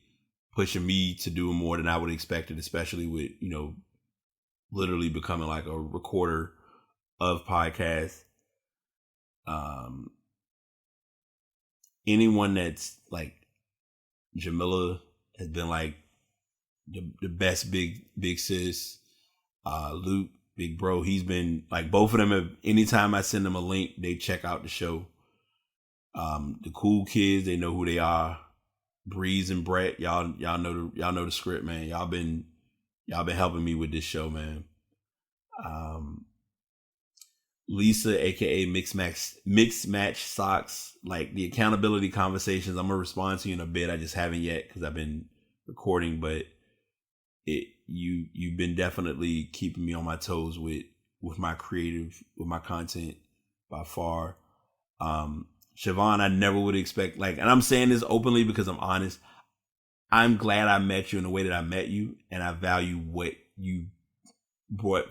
pushing me to do more than I would expect it, especially with, literally becoming like a recorder of podcasts. Anyone that's like Jamila has been like the best big sis. Luke, big bro, he's been like, both of them have, anytime I send them a link, they check out the show. The cool kids, they know who they are. Breeze and Brett, y'all know the script, man. Y'all been helping me with this show, man. Lisa, aka Mix Match Socks, like the accountability conversations, I'm gonna respond to you in a bit. I just haven't yet because I've been recording, but you've been definitely keeping me on my toes with my content by far. Siobhan, I never would expect, like, and I'm saying this openly because I'm honest. I'm glad I met you in the way that I met you, and I value what you brought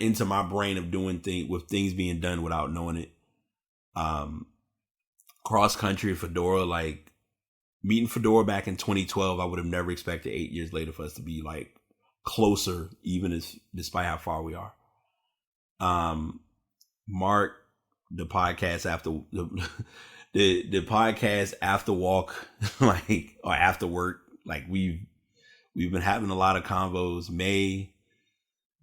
into my brain of doing things being done without knowing it. Cross country, Fedora, like meeting Fedora back in 2012, I would have never expected 8 years later for us to be like closer, even despite how far we are. Mark, the podcast after the podcast after walk, like, or after work, like we've been having a lot of convos. May,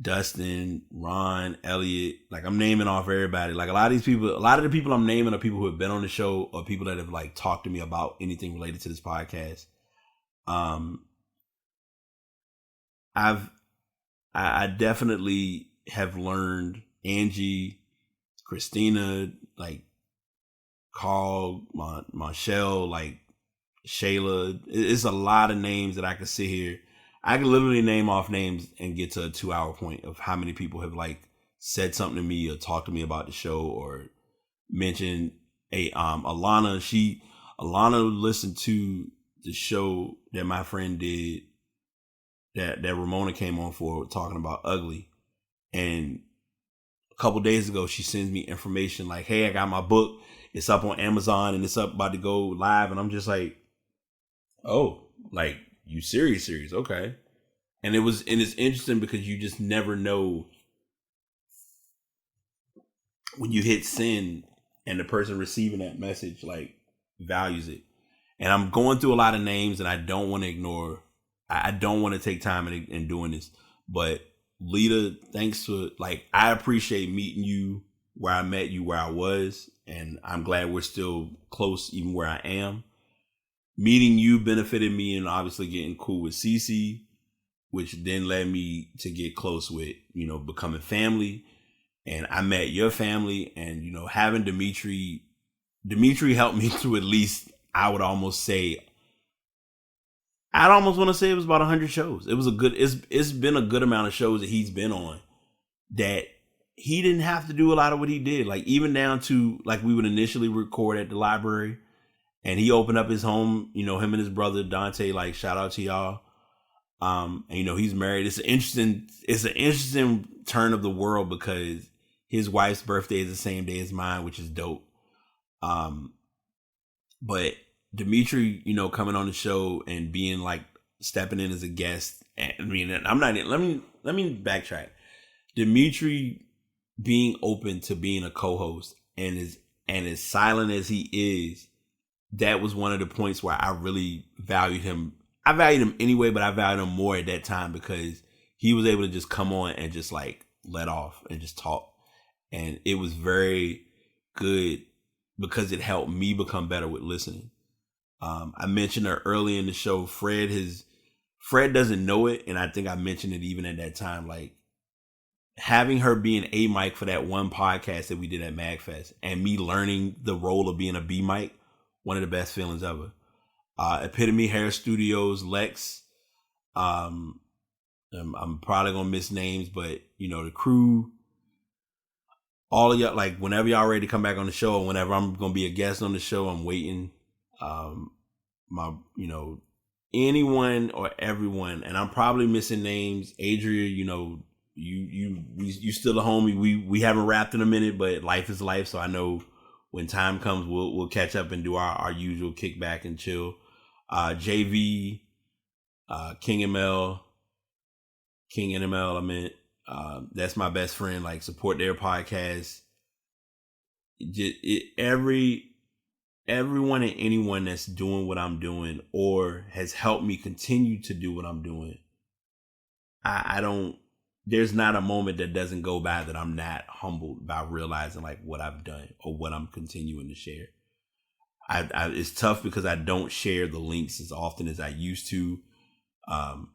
Dustin, Ron, Elliot, like I'm naming off everybody. Like a lot of the people I'm naming are people who have been on the show or people that have like talked to me about anything related to this podcast. I definitely have learned Angie, Christina, like Carl, Marshall, like Shayla. It's a lot of names that I could sit here. I can literally name off names and get to a 2-hour point of how many people have like said something to me or talked to me about the show or mentioned Alana. Alana listened to the show that my friend did that Ramona came on for, talking about Ugly. And a couple days ago, she sends me information like, hey, I got my book. It's up on Amazon and it's about to go live. And I'm just like, oh, like, you serious? Okay. And it's interesting because you just never know when you hit send and the person receiving that message like values it. And I'm going through a lot of names and I don't want to take time in doing this, but Lita, thanks for, like, I appreciate meeting you where I met you, where I was, and I'm glad we're still close even where I am. Meeting you benefited me, and obviously getting cool with Cece, which then led me to get close with, you know, becoming family. And I met your family, and, you know, having Dimitri helped me through at least, I'd almost want to say it was about 100 shows. It was it's been a good amount of shows that he's been on that he didn't have to do a lot of what he did. Like, even down to, like, we would initially record at the library, and he opened up his home, you know, him and his brother Dante, like, shout out to y'all. And, you know, he's married. It's an interesting turn of the world because his wife's birthday is the same day as mine, which is dope. But Dimitri, you know, coming on the show and being, like, stepping in as a guest. I mean, let me backtrack. Dimitri being open to being a co-host and as silent as he is, that was one of the points where I really valued him. I valued him anyway, but I valued him more at that time because he was able to just come on and just, like, let off and just talk. And it was very good because it helped me become better with listening. I mentioned her early in the show. Fred doesn't know it, and I think I mentioned it even at that time. Like, having her being a mic for that one podcast that we did at MagFest, and me learning the role of being a B mic, one of the best feelings ever. Epitome Hair Studios, Lex. I'm probably gonna miss names, but, you know, the crew, all of y'all, like, whenever y'all ready to come back on the show, or whenever I'm gonna be a guest on the show, I'm waiting. You know, anyone or everyone, and I'm probably missing names. Adria, you know, you still a homie. We haven't rapped in a minute, but life is life. So I know when time comes, we'll catch up and do our usual kickback and chill. JV, King NML, I meant, that's my best friend. Like, support their podcast. Everyone and anyone that's doing what I'm doing or has helped me continue to do what I'm doing. There's not a moment that doesn't go by that I'm not humbled by realizing, like, what I've done or what I'm continuing to share. It's tough because I don't share the links as often as I used to. I'm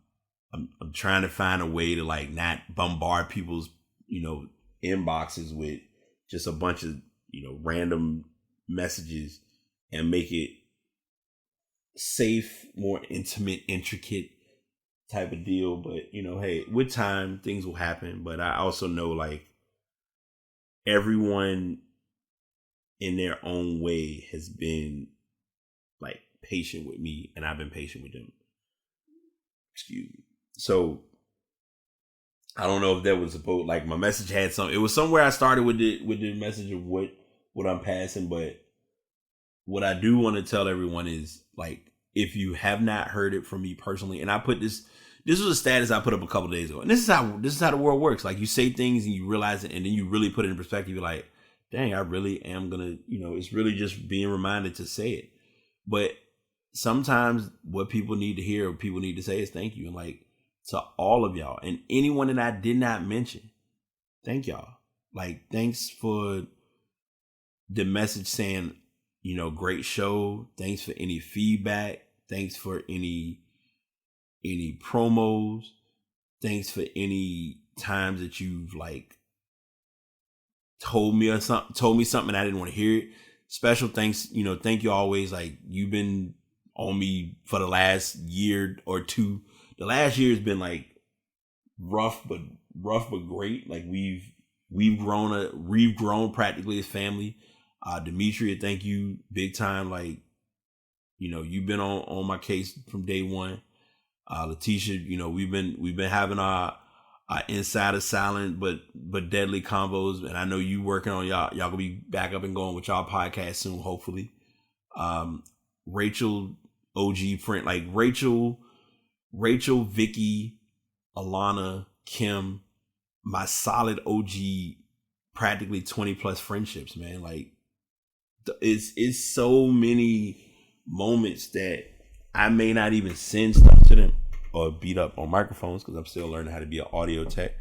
trying to find a way to, like, not bombard people's, you know, inboxes with just a bunch of, you know, random messages, and make it safe, more intimate, intricate type of deal. But, you know, hey, with time, things will happen. But I also know, like, everyone in their own way has been, like, patient with me, and I've been patient with them. Excuse me. So I don't know if that was supposed, like, my message had some, it was somewhere I started with the message of what I'm passing, but what I do want to tell everyone is, like, if you have not heard it from me personally, and I put this was a status I put up a couple of days ago, and this is how the world works. Like, you say things and you realize it, and then you really put it in perspective. You're like, dang, I really am gonna, you know, it's really just being reminded to say it. But sometimes what people need to hear or people need to say is thank you. And, like, to all of y'all and anyone that I did not mention, thank y'all. Like, thanks for the message saying, you know, great show. Thanks for any feedback. Thanks for any promos. Thanks for any times that you've, like, told me something I didn't want to hear it. Special thanks, you know, thank you always. Like, you've been on me for the last year or two. The last year has been, like, rough but great. Like, we've grown practically as family. Demetria, thank you big time. Like, you know, you've been on my case from day one. Letitia, you know, we've been having our insider silent but deadly combos, and I know you working on y'all gonna be back up and going with y'all podcast soon, hopefully. Rachel, OG friend, like Rachel, Vicky, Alana, Kim, my solid OG, practically 20 plus friendships, man. Like, it's so many moments that I may not even send stuff to them or beat up on microphones because I'm still learning how to be an audio tech.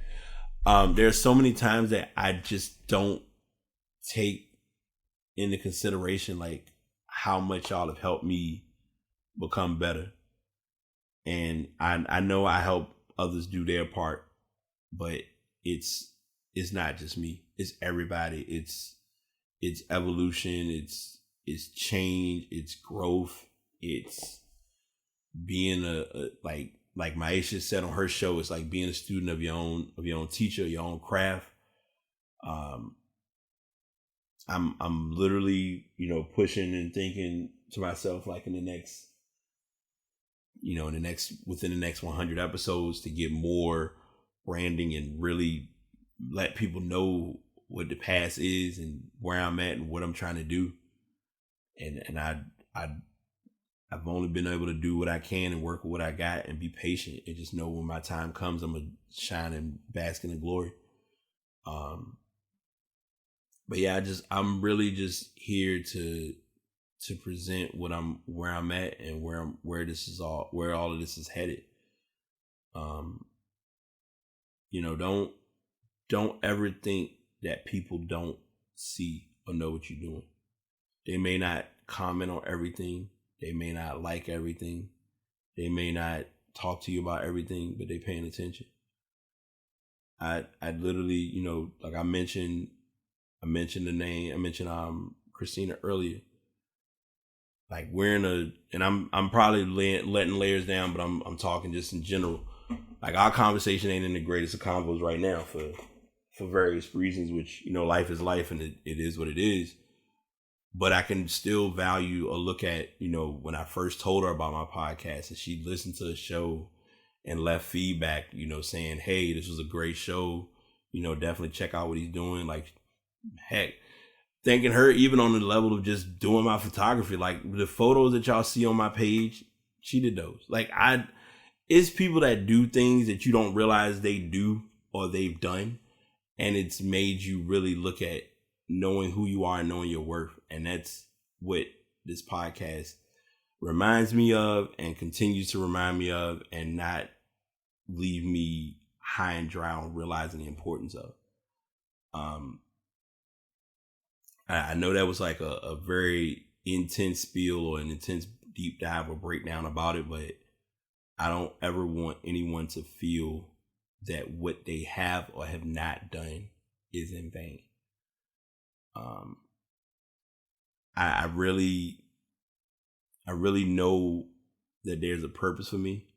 There are so many times that I just don't take into consideration like how much y'all have helped me become better. And I know I help others do their part, but it's not just me. It's everybody. It's evolution. It's change. It's growth. It's being like Maisha said on her show. It's like being a student of your own teacher, your own craft. I'm literally, pushing and thinking to myself, like within the next 100 episodes to get more branding and really let people know what the past is and where I'm at and what I'm trying to do. And I've only been able to do what I can and work with what I got and be patient and just know when my time comes, I'm going to shine and bask in the glory. But yeah, I'm really just here to present where I'm at and where all of this is headed. Don't ever think that people don't see or know what you're doing. They may not comment on everything. They may not like everything. They may not talk to you about everything, but they're paying attention. I literally, like I mentioned the name. I mentioned Christina earlier. Like I'm probably letting layers down, but I'm talking just in general. Like our conversation ain't in the greatest of combos right now for various reasons, which life is life and it is what it is. But I can still value or look at when I first told her about my podcast and she listened to the show and left feedback, saying, hey, this was a great show. Definitely check out what he's doing. Like, heck, thanking her even on the level of just doing my photography. Like the photos that y'all see on my page, she did those. Like it's people that do things that you don't realize they do or they've done. And it's made you really look at knowing who you are and knowing your worth. And that's what this podcast reminds me of and continues to remind me of and not leave me high and dry on realizing the importance of. I know that was like a very intense spiel or an intense deep dive or breakdown about it, but I don't ever want anyone to feel that what they have or have not done is in vain. I really know that there's a purpose for me,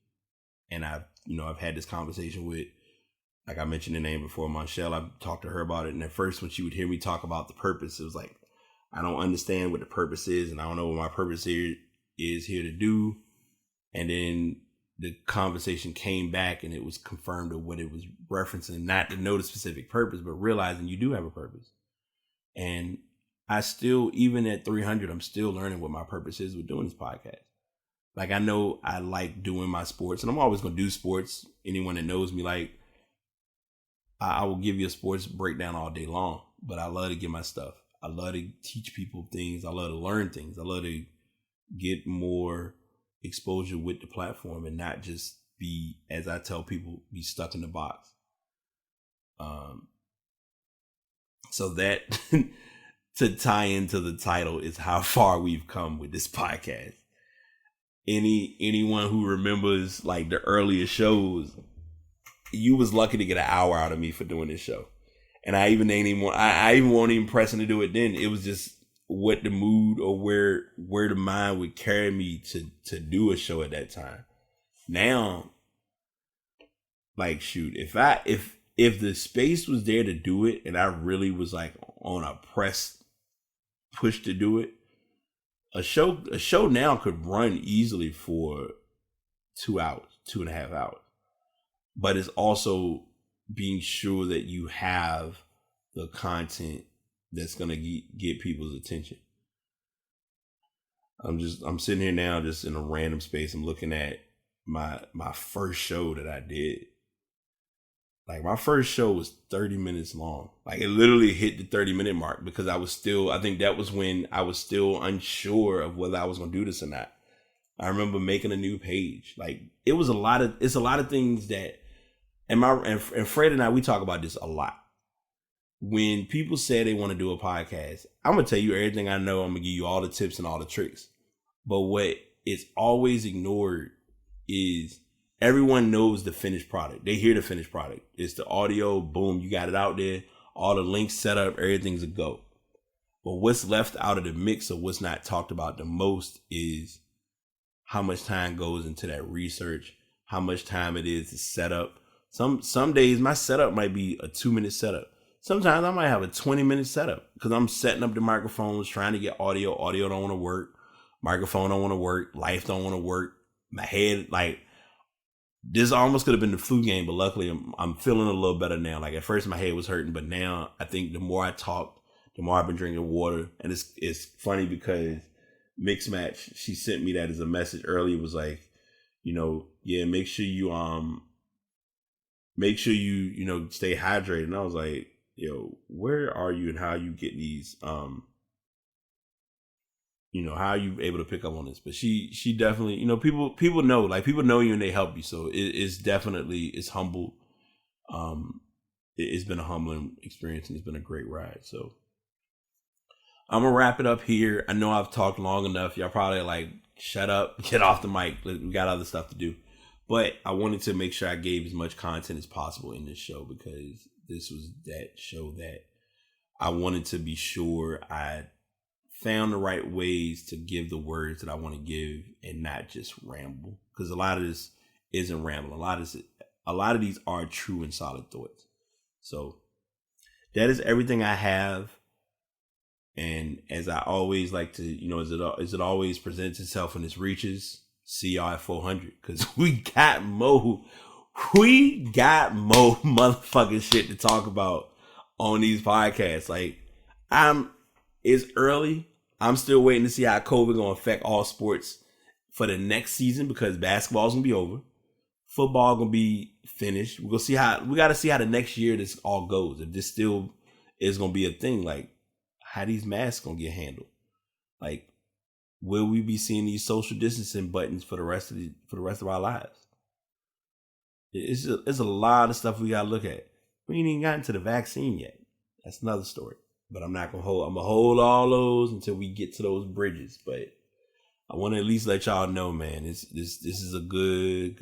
and I've had this conversation with, like I mentioned the name before, Monchelle. I've talked to her about it, and at first when she would hear me talk about the purpose, it was like, I don't understand what the purpose is, and I don't know what my purpose here to do. And then the conversation came back, and it was confirmed of what it was referencing, not to know the specific purpose, but realizing you do have a purpose. And I still, even at 300, I'm still learning what my purpose is with doing this podcast. Like, I know I like doing my sports, and I'm always going to do sports. Anyone that knows me, like, I will give you a sports breakdown all day long, but I love to get my stuff. I love to teach people things. I love to learn things. I love to get more exposure with the platform and not just be, as I tell people, be stuck in the box. So that to tie into the title is how far we've come with this podcast. Anyone who remembers like the earlier shows, you was lucky to get an hour out of me for doing this show. And I even wasn't even pressing to do it then. It was just what the mood or where the mind would carry me to do a show at that time. Now, like, shoot, if the space was there to do it and I really was like on a press push to do it, a show now could run easily for 2 hours, 2.5 hours. But it's also being sure that you have the content that's going to get people's attention. I'm sitting here now just in a random space. I'm looking at my first show that I did. Like, my first show was 30 minutes long. Like, it literally hit the 30-minute mark because I think that was when I was still unsure of whether I was going to do this or not. I remember making a new page. Like, it's a lot of things that and Fred and I, we talk about this a lot. When people say they want to do a podcast, I'm going to tell you everything I know. I'm going to give you all the tips and all the tricks. But what is always ignored is everyone knows the finished product. They hear the finished product. It's the audio. Boom. You got it out there. All the links set up. Everything's a go. But what's left out of the mix, or what's not talked about the most, is how much time goes into that research, how much time it is to set up. Some days my setup might be a 2-minute setup. Sometimes I might have a 20-minute setup because I'm setting up the microphones, trying to get audio. Audio don't want to work. Microphone don't want to work. Life don't want to work. My head, like, this almost could have been the flu game, but luckily I'm feeling a little better now. Like, at first my head was hurting, but now I think the more I talk, the more I've been drinking water. And it's funny because Mix Match, she sent me that as a message earlier. It was like, yeah, make sure you stay hydrated. And I was like, yo, where are you and how you get these how are you able to pick up on this? But she definitely, people know, like, people know you and they help you. So it's humble. It's been a humbling experience and it's been a great ride. So I'm gonna wrap it up here. I know I've talked long enough. Y'all probably like, shut up, get off the mic. We got other stuff to do. But I wanted to make sure I gave as much content as possible in this show, because this was that show that I wanted to be sure I found the right ways to give the words that I want to give and not just ramble. Because a lot of this isn't ramble. A lot of these are true and solid thoughts. So that is everything I have. And as I always like to, as it always presents itself in its reaches, see y'all at 400, because we got more motherfucking shit to talk about on these podcasts. Like, it's early. I'm still waiting to see how COVID gonna affect all sports for the next season, because basketball's gonna be over, football gonna be finished. We gotta see how the next year this all goes. If this still is gonna be a thing, like, how these masks gonna get handled? Like, will we be seeing these social distancing buttons for the rest of our lives? It's a lot of stuff we gotta look at. We ain't even gotten to the vaccine yet. That's another story. But I'm gonna hold all those until we get to those bridges. But I want to at least let y'all know, man, this is a good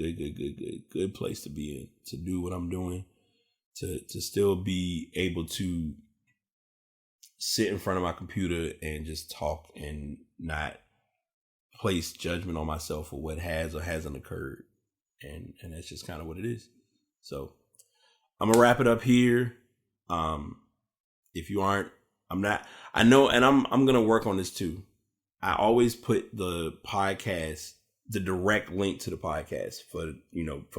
place to be in, to do what I'm doing, to still be able to sit in front of my computer and just talk and not place judgment on myself for what has or hasn't occurred. And that's just kind of what it is. So I'm gonna wrap it up here. If you aren't, I know, and I'm gonna work on this too. I always put the podcast, the direct link to the podcast for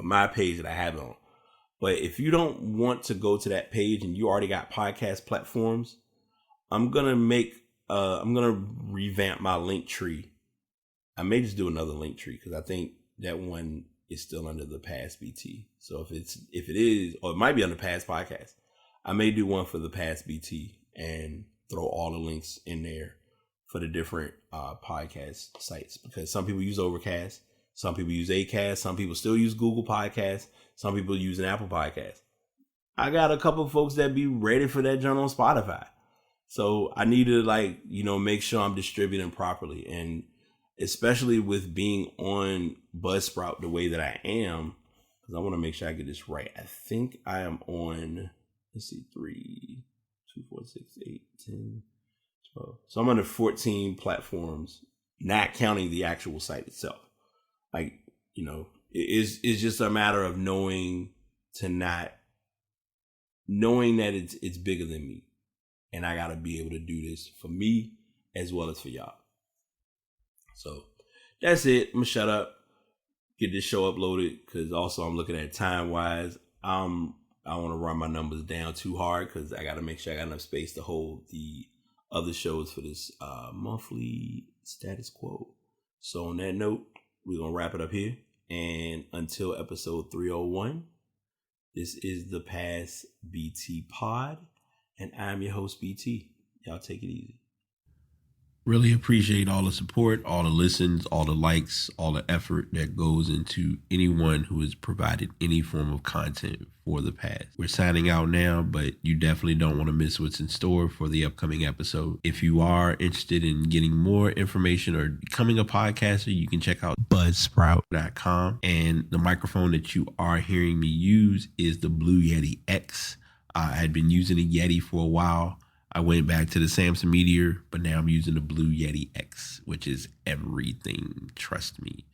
my page that I have it on. But if you don't want to go to that page and you already got podcast platforms, I'm gonna revamp my link tree. I may just do another link tree because I think that one is still under the Past BT. So if it is, or it might be under Past Podcast, I may do one for the Past BT and throw all the links in there for the different podcast sites, because some people use Overcast, some people use Acast, some people still use Google Podcasts, some people use an Apple Podcast. I got a couple of folks that be ready for that joint on Spotify. So I need to make sure I'm distributing properly. And especially with being on Buzzsprout the way that I am, because I want to make sure I get this right. I think I am on, 3, 2, 4, 6, 8, 10, 12. So I'm on 14 platforms, not counting the actual site itself. It's just a matter of knowing that it's bigger than me. And I got to be able to do this for me as well as for y'all. So that's it. I'm going to shut up, get this show uploaded, because also I'm looking at time-wise. I don't want to run my numbers down too hard, because I got to make sure I got enough space to hold the other shows for this monthly status quo. So on that note, we're going to wrap it up here. And until episode 301, this is the Past BT Pod. And I'm your host, BT. Y'all take it easy. Really appreciate all the support, all the listens, all the likes, all the effort that goes into anyone who has provided any form of content for the past. We're signing out now, but you definitely don't want to miss what's in store for the upcoming episode. If you are interested in getting more information or becoming a podcaster, you can check out buzzsprout.com. And the microphone that you are hearing me use is the Blue Yeti X. I had been using a Yeti for a while. I went back to the Samson Meteor, but now I'm using the Blue Yeti X, which is everything. Trust me.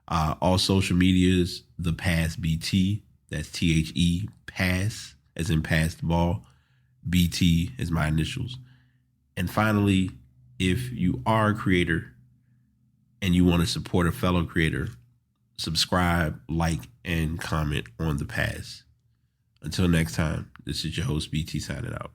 All social medias, The Pass BT. That's THE, pass, as in pass the ball. BT is my initials. And finally, if you are a creator and you want to support a fellow creator, subscribe, like, and comment on The Pass. Until next time, this is your host, BT, signing out.